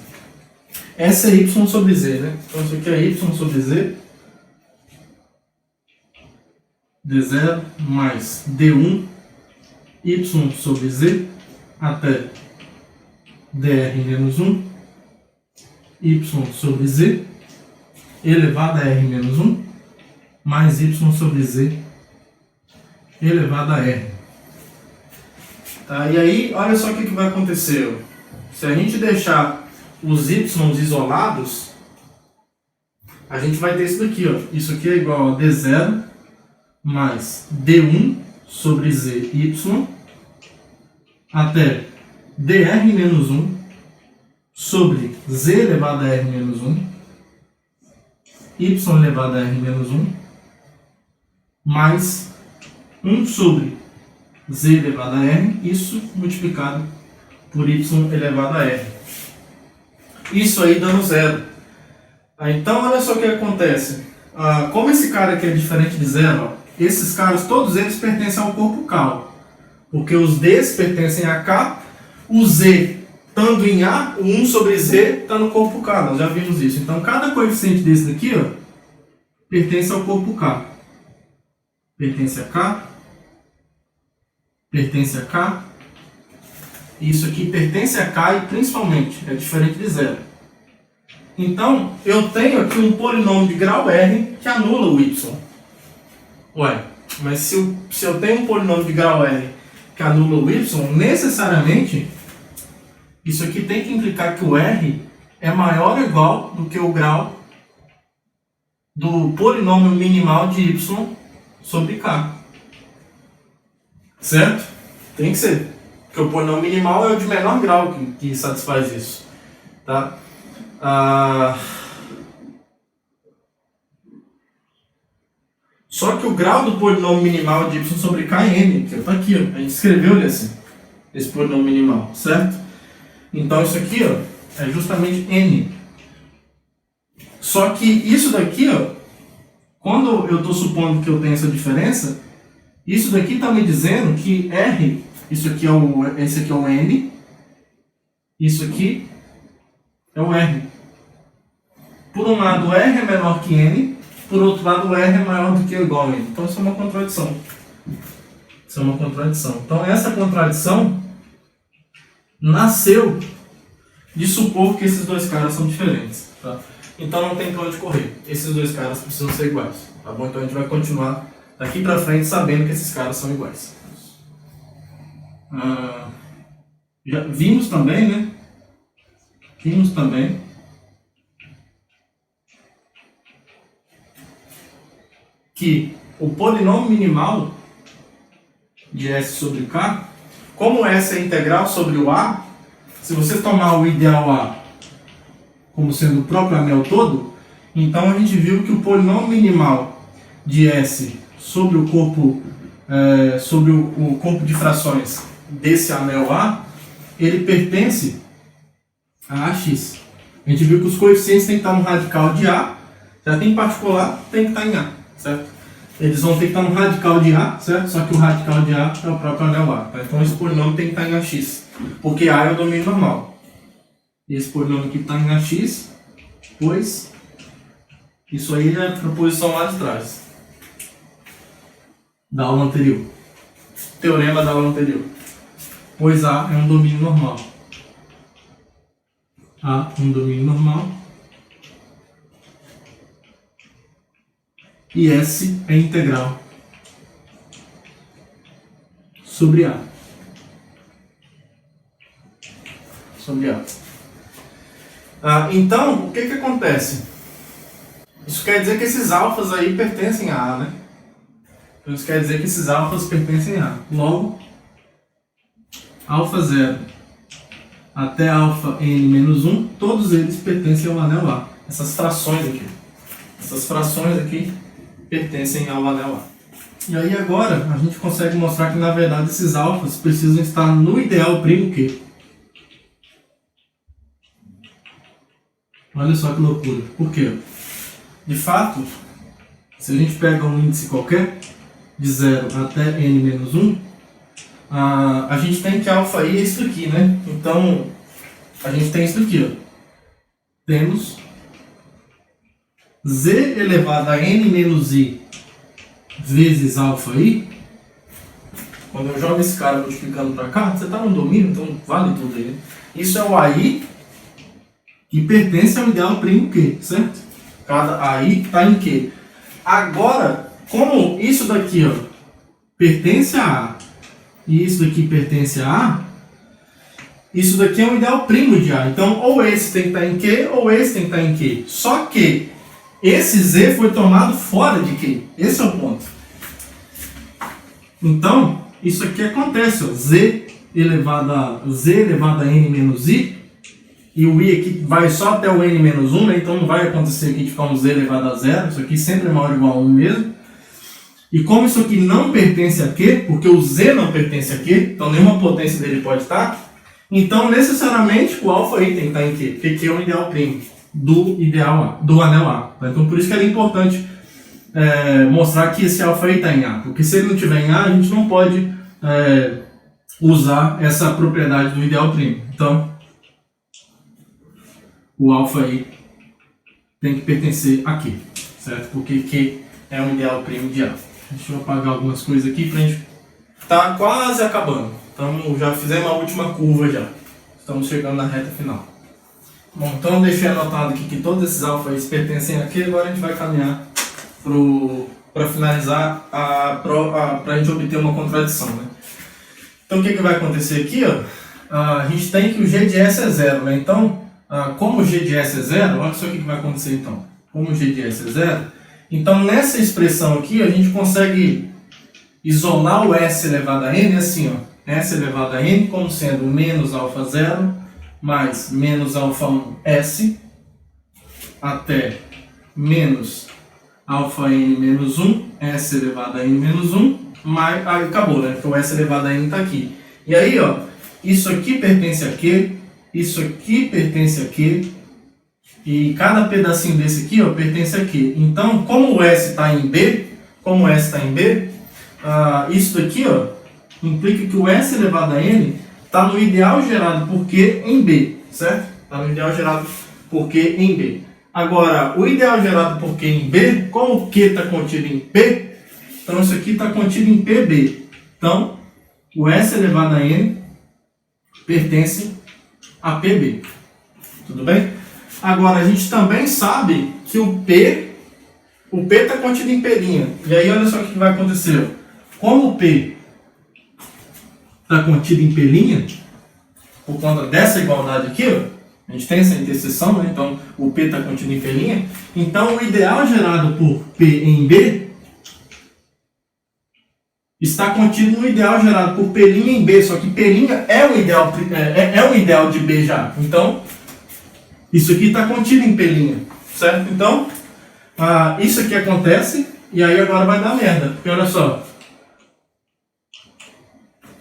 S é Y sobre Z, né? Então isso aqui é Y sobre Z, D0 mais D1, Y sobre Z até dr menos 1, Y sobre Z elevado a R menos 1, mais Y sobre Z elevado a R. Tá? E aí, olha só o que vai acontecer. Se a gente deixar os Y isolados, a gente vai ter isso daqui, ó. Isso aqui é igual a D0 mais D1 sobre ZY até dr menos 1 sobre Z elevado a R menos 1, Y elevado a R menos 1, mais 1 sobre Z elevado a R, isso multiplicado por Y elevado a R. Isso aí dando 0. Então, olha só o que acontece. Como esse cara aqui é diferente de 0, esses caras, todos eles pertencem ao corpo K. Porque os Ds pertencem a K, o Z estando em A, o 1 sobre Z está no corpo K. Nós já vimos isso. Então, cada coeficiente desse daqui pertence ao corpo K. Pertence a K. Pertence a K. Isso aqui pertence a K e principalmente é diferente de 0. Então, eu tenho aqui um polinômio de grau R que anula o Y. Ué, mas se eu tenho um polinômio de grau R que anula o Y, necessariamente, isso aqui tem que implicar que o R é maior ou igual do que o grau do polinômio minimal de Y sobre K. Certo? Tem que ser. Porque o polinômio minimal é o de menor grau que satisfaz isso. Tá? Só que o grau do polinômio minimal de Y sobre K é N, que está aqui. A gente escreveu ele assim. Esse polinômio minimal. Certo? Então isso aqui é justamente N. Só que isso daqui, quando eu estou supondo que eu tenho essa diferença, isso daqui está me dizendo que R, esse aqui é o N, isso aqui é o R. Por um lado, R é menor que N, por outro lado, o R é maior do que ou igual a N. Então isso é uma contradição. Isso é uma contradição. Então essa contradição nasceu de supor que esses dois caras são diferentes. Tá? Então não tem pra onde correr. Esses dois caras precisam ser iguais. Tá bom? Então a gente vai continuar daqui pra frente sabendo que esses caras são iguais. Já vimos também, né? Vimos também que o polinômio minimal de S sobre K, como S é integral sobre o A, se você tomar o ideal A como sendo o próprio anel todo, então a gente viu que o polinômio minimal de S sobre o corpo, o corpo de frações desse anel A, ele pertence a AX. A gente viu que os coeficientes têm que estar no radical de A, já tem particular, tem que estar em A, certo? Eles vão ter que estar no radical de A, certo? Só que o radical de A é o próprio anel A, tá? Então esse polinômio tem que estar em AX, porque A é o domínio normal. Esse polinômio aqui está em AX, pois isso aí é a proposição lá de trás, da aula anterior. Teorema da aula anterior. Pois A é um domínio normal. A é um domínio normal. E S é integral sobre A. Sobre A. Então, o que acontece? Isso quer dizer que esses alfas aí pertencem a A, né? Então, isso quer dizer que esses alfas pertencem a A. Logo, alfa 0 até alfa n menos 1, todos eles pertencem ao anel A. Essas frações aqui pertencem ao anel A. E aí agora a gente consegue mostrar que na verdade esses alfas precisam estar no ideal primo Q. Olha só que loucura. Por quê? De fato, se a gente pega um índice qualquer, de 0 até n-1, a gente tem que alfa i é isso aqui, né? Então, a gente tem isso aqui, ó. Temos z elevado a n menos i vezes alfa i. Quando eu jogo esse cara multiplicando para cá, você está no domínio, então vale tudo aí, né? Isso é o AI que pertence ao ideal primo Q, certo? Cada AI está em Q. Agora, como isso daqui, ó, pertence a A e isso daqui pertence a A, isso daqui é um ideal primo de A. Então, ou esse tem que estar em Q, ou esse tem que estar em Q. Só que esse Z foi tomado fora de Q. Esse é o ponto. Então, isso aqui acontece, ó, Z elevado a N menos I, e o I aqui vai só até o N menos 1, né? Então não vai acontecer aqui de ficar um Z elevado a 0, isso aqui sempre é maior ou igual a 1 mesmo. E como isso aqui não pertence a Q, porque o Z não pertence a Q, então nenhuma potência dele pode estar, então necessariamente o alfa I tem que estar em Q, porque Q é um ideal primo do anel A. Então por isso que era importante mostrar que esse alfa I está em A, porque se ele não estiver em A, a gente não pode usar essa propriedade do ideal primo. Então, o alfa I tem que pertencer a Q, certo? Porque Q é um ideal primo de A. Deixa eu apagar algumas coisas aqui pra gente... Tá quase acabando. Então já fizemos a última curva já. Estamos chegando na reta final. Bom, então eu deixei anotado aqui que todos esses alfa I's pertencem a Q. Agora a gente vai caminhar para finalizar para a gente obter uma contradição, né? Então o que vai acontecer aqui, ó? A gente tem que o G de S é 0, né? Então, como o G de S é 0, olha só o que vai acontecer então. Como o G de S é 0, então nessa expressão aqui a gente consegue isolar o S elevado a N assim, ó. S elevado a N como sendo menos alfa 0 mais menos alfa 1 S até menos alfa N menos 1, S elevado a N menos 1, mais... Aí acabou, né? Porque o S elevado a N está aqui. E aí, ó, isso aqui pertence a Q, isso aqui pertence a Q, e cada pedacinho desse aqui, ó, pertence a Q. Então, como o S está em B, isso daqui, ó, implica que o S elevado a N está no ideal gerado por Q em B, certo? Está no ideal gerado por Q em B. Agora, o ideal gerado por Q em B, como o Q está contido em P, então isso aqui está contido em PB. Então, o S elevado a N pertence a PB. Tudo bem? Agora, a gente também sabe que o P está contido em P'. E aí, olha só o que vai acontecer. Como o P está contido em P', por conta dessa igualdade aqui, ó, a gente tem essa interseção, né? Então o P está contido em P'. Então o ideal gerado por P em B está contido no ideal gerado por P' em B, só que P' é um ideal de B já. Então isso aqui está contido em P', certo? Então isso aqui acontece e aí agora vai dar merda, porque olha só.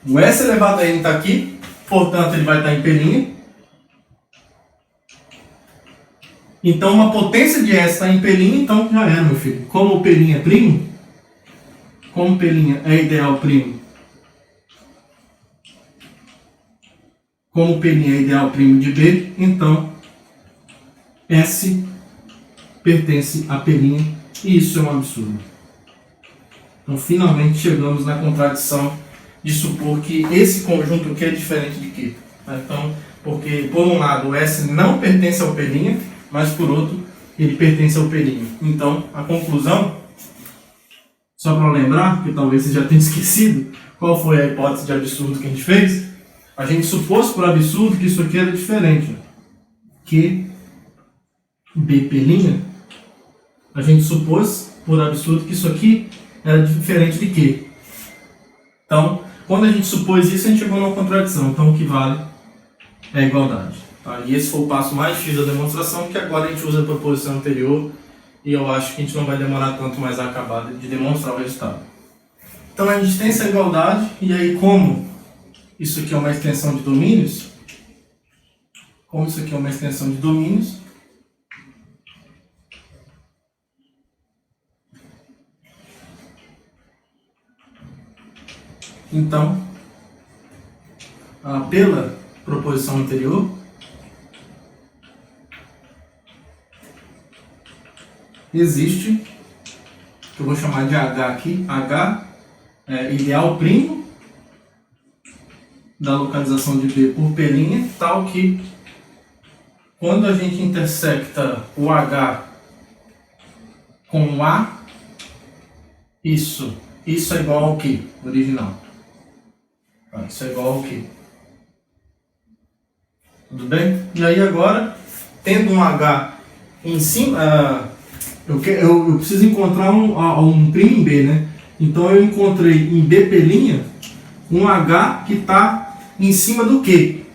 O S elevado a N está aqui, portanto ele vai estar em P'. Então uma potência de S está em P', então já é, meu filho. Como o P' é primo, como P' é ideal primo, como P' é ideal primo de B, então S pertence a P', e isso é um absurdo. Então finalmente chegamos na contradição de supor que esse conjunto aqui é diferente de Q. Então, porque por um lado o S não pertence ao P', mas por outro ele pertence ao P'. Então a conclusão, só para lembrar, porque talvez você já tenha esquecido qual foi a hipótese de absurdo que a gente fez, a gente supôs por absurdo que isso aqui era diferente. Que B', a gente supôs por absurdo que isso aqui era diferente de Q. Então, quando a gente supôs isso, a gente chegou numa contradição. Então, o que vale é a igualdade. Tá? E esse foi o passo mais difícil da demonstração, que agora a gente usa a proposição anterior e eu acho que a gente não vai demorar tanto mais a acabar de demonstrar o resultado. Então a gente tem essa igualdade, e aí como isso aqui é uma extensão de domínios, então, pela proposição anterior, existe, que eu vou chamar de H aqui, H é ideal primo da localização de B por P', tal que quando a gente intersecta o H com o A, isso é igual ao que? Original. Isso é igual ao que? Tudo bem? E aí agora, tendo um H em cima, eu preciso encontrar um primo em B, né? Então eu encontrei em B' um H que está em cima do Q.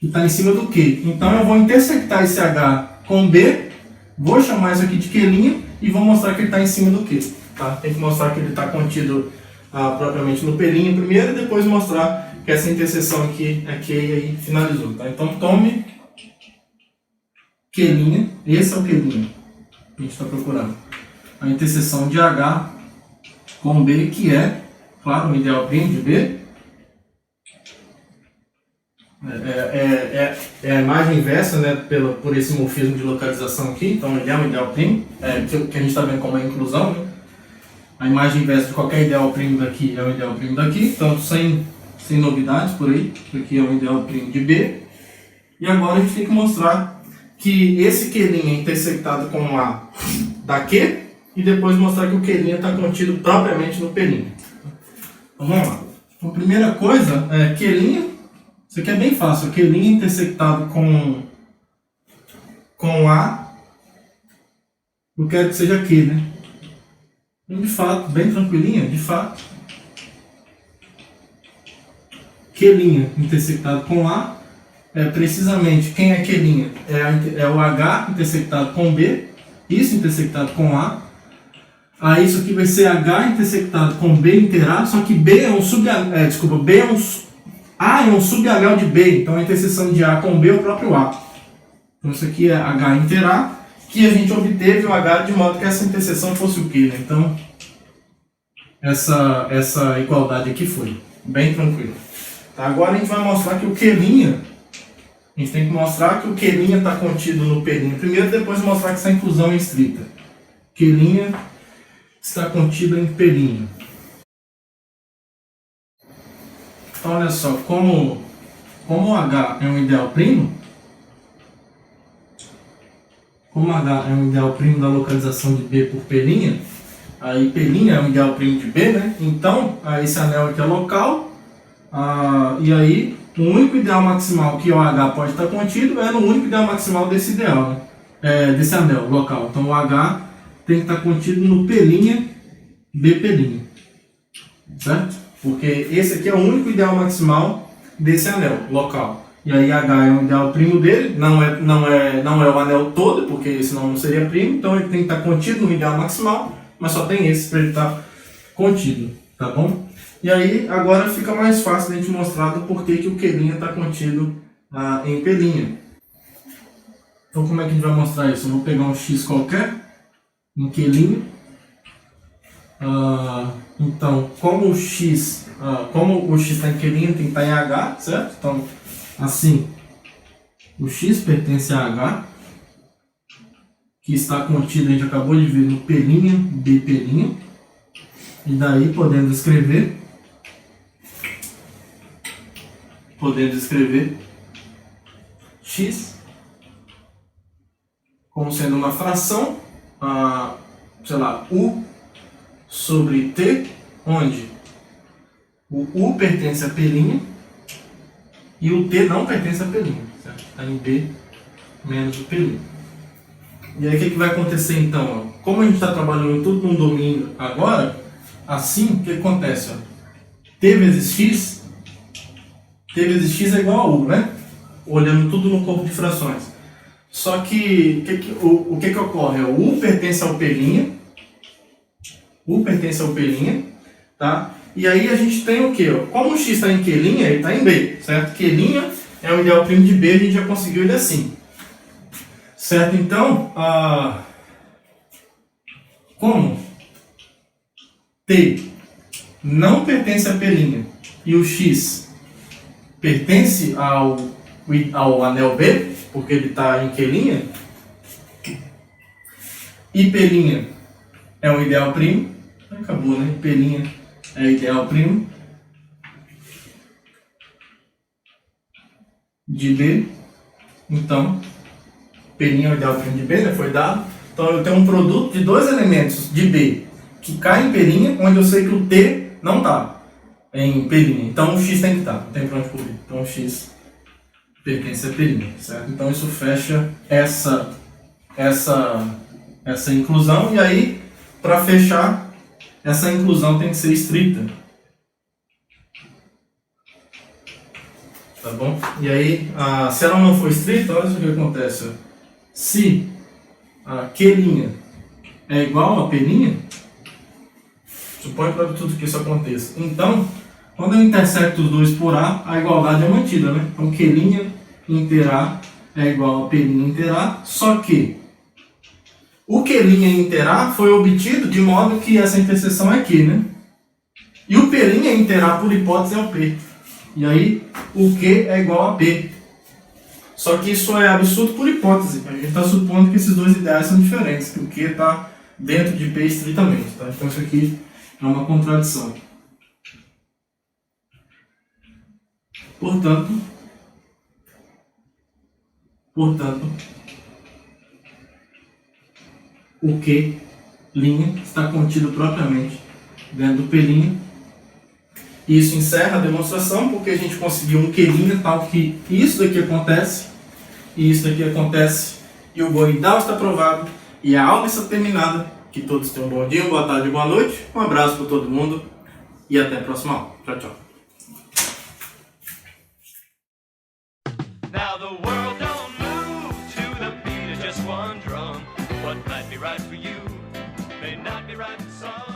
Então eu vou intersectar esse H com B, vou chamar isso aqui de Q' e vou mostrar que ele está em cima do Q. Tá? Tem que mostrar que ele está contido propriamente no P' primeiro, e depois mostrar que essa interseção aqui é Q e aí finalizou. Tá? Então tome Q', esse é o Q' que a gente está procurando. A interseção de H com B, que é, claro, um ideal primo de B. É a imagem inversa, né, por esse morfismo de localização aqui. Então ele é um ideal primo, que a gente está vendo como é inclusão, né? A imagem inversa de qualquer ideal primo daqui é um ideal primo daqui, então sem novidades por aí. Isso aqui é um ideal primo de B. E agora a gente tem que mostrar que esse Q' é intersectado com o A da Q, e depois mostrar que o Q' está contido propriamente no P'. Então vamos lá. Então, primeira coisa é Q'. Isso aqui é bem fácil. Q' intersectado com A, eu quero que seja Q, né? De fato, bem tranquilinha, de fato. Q' intersectado com A, precisamente quem é Q'? É o H intersectado com B, isso intersectado com A. Aí isso aqui vai ser H intersectado com B inteirado, só que B é um A é um subanel de B, então a interseção de A com B é o próprio A. Então isso aqui é H inteirado, que a gente obteve o H de modo que essa interseção fosse o Q, né? Então essa igualdade aqui foi bem tranquila. Tá, agora a gente vai mostrar que o Q', a gente tem que mostrar que o Q' está contido no P' primeiro, depois mostrar que essa inclusão é estrita. Q' está contido em P'. Então olha só, como o H é um ideal primo, da localização de B por P', aí P' é um ideal primo de B, né? Então esse anel aqui é local, e aí o único ideal maximal que o H pode estar contido é no único ideal maximal desse ideal, né? Desse anel local. Então o H tem que estar contido no P', B', certo? Porque esse aqui é o único ideal maximal desse anel local. E aí H é um ideal primo dele, não é o anel todo, porque senão não seria primo, então ele tem que estar contido no ideal maximal, mas só tem esse para ele estar contido, tá bom? E aí agora fica mais fácil de a gente mostrar do porquê que o Q' está contido em P'. Então como é que a gente vai mostrar isso? Eu vou pegar um X qualquer, um Q'. Então, como o X está em Q', tem que estar em H, certo? Então, assim, o X pertence a H, que está contido, a gente acabou de ver, no P', B', e daí podendo escrever X como sendo uma fração, sei lá, U sobre T, onde o U pertence a P' e o T não pertence a P', certo? Está em B menos o P'. E aí o que vai acontecer então? Como a gente está trabalhando tudo num domínio agora, assim, o que acontece? T vezes X é igual a U, né? Olhando tudo no corpo de frações. Só que o que ocorre? O U pertence ao P', U pertence ao P', tá? E aí a gente tem o quê? Como o X está em Q', ele está em B, certo? Q' é o ideal primo de B, a gente já conseguiu ele assim. Certo? Então, como T não pertence a P' e o X pertence ao anel B, porque ele está em Q', e P' é o ideal primo, acabou, né? P' é ideal primo de B, então P' é o ideal primo de B, né? Foi dado. Então eu tenho um produto de dois elementos de B que cai em P', onde eu sei que o T não está em P'. Então o X tem que estar, não tem pra onde correr. Então o X pertence a P', certo? Então isso fecha essa inclusão, e aí, para fechar, essa inclusão tem que ser estrita. Tá bom? E aí, se ela não for estrita, olha o que acontece. Se a Q' é igual a P', supõe para tudo que isso aconteça. Então, quando eu intersecto os dois por A igualdade é mantida, né? Então, Q' inter A é igual a P' inter A, só que o Q' inter A foi obtido de modo que essa interseção é Q, né? E o P' inter A, por hipótese, é o P. E aí, o Q é igual a P. Só que isso é absurdo por hipótese. A gente está supondo que esses dois ideais são diferentes, que o Q está dentro de P estritamente. Tá? Então isso aqui é uma contradição. Portanto, o Q' está contido propriamente dentro do P'. E isso encerra a demonstração, porque a gente conseguiu um Q' tal que isso daqui acontece, e isso daqui acontece, e o Goidal está provado, e a aula está terminada. Que todos tenham um bom dia, boa tarde e boa noite. Um abraço para todo mundo, e até a próxima aula. Tchau, tchau. Now the world don't move to the beat of just one drum. What might be right for you may not be right for some.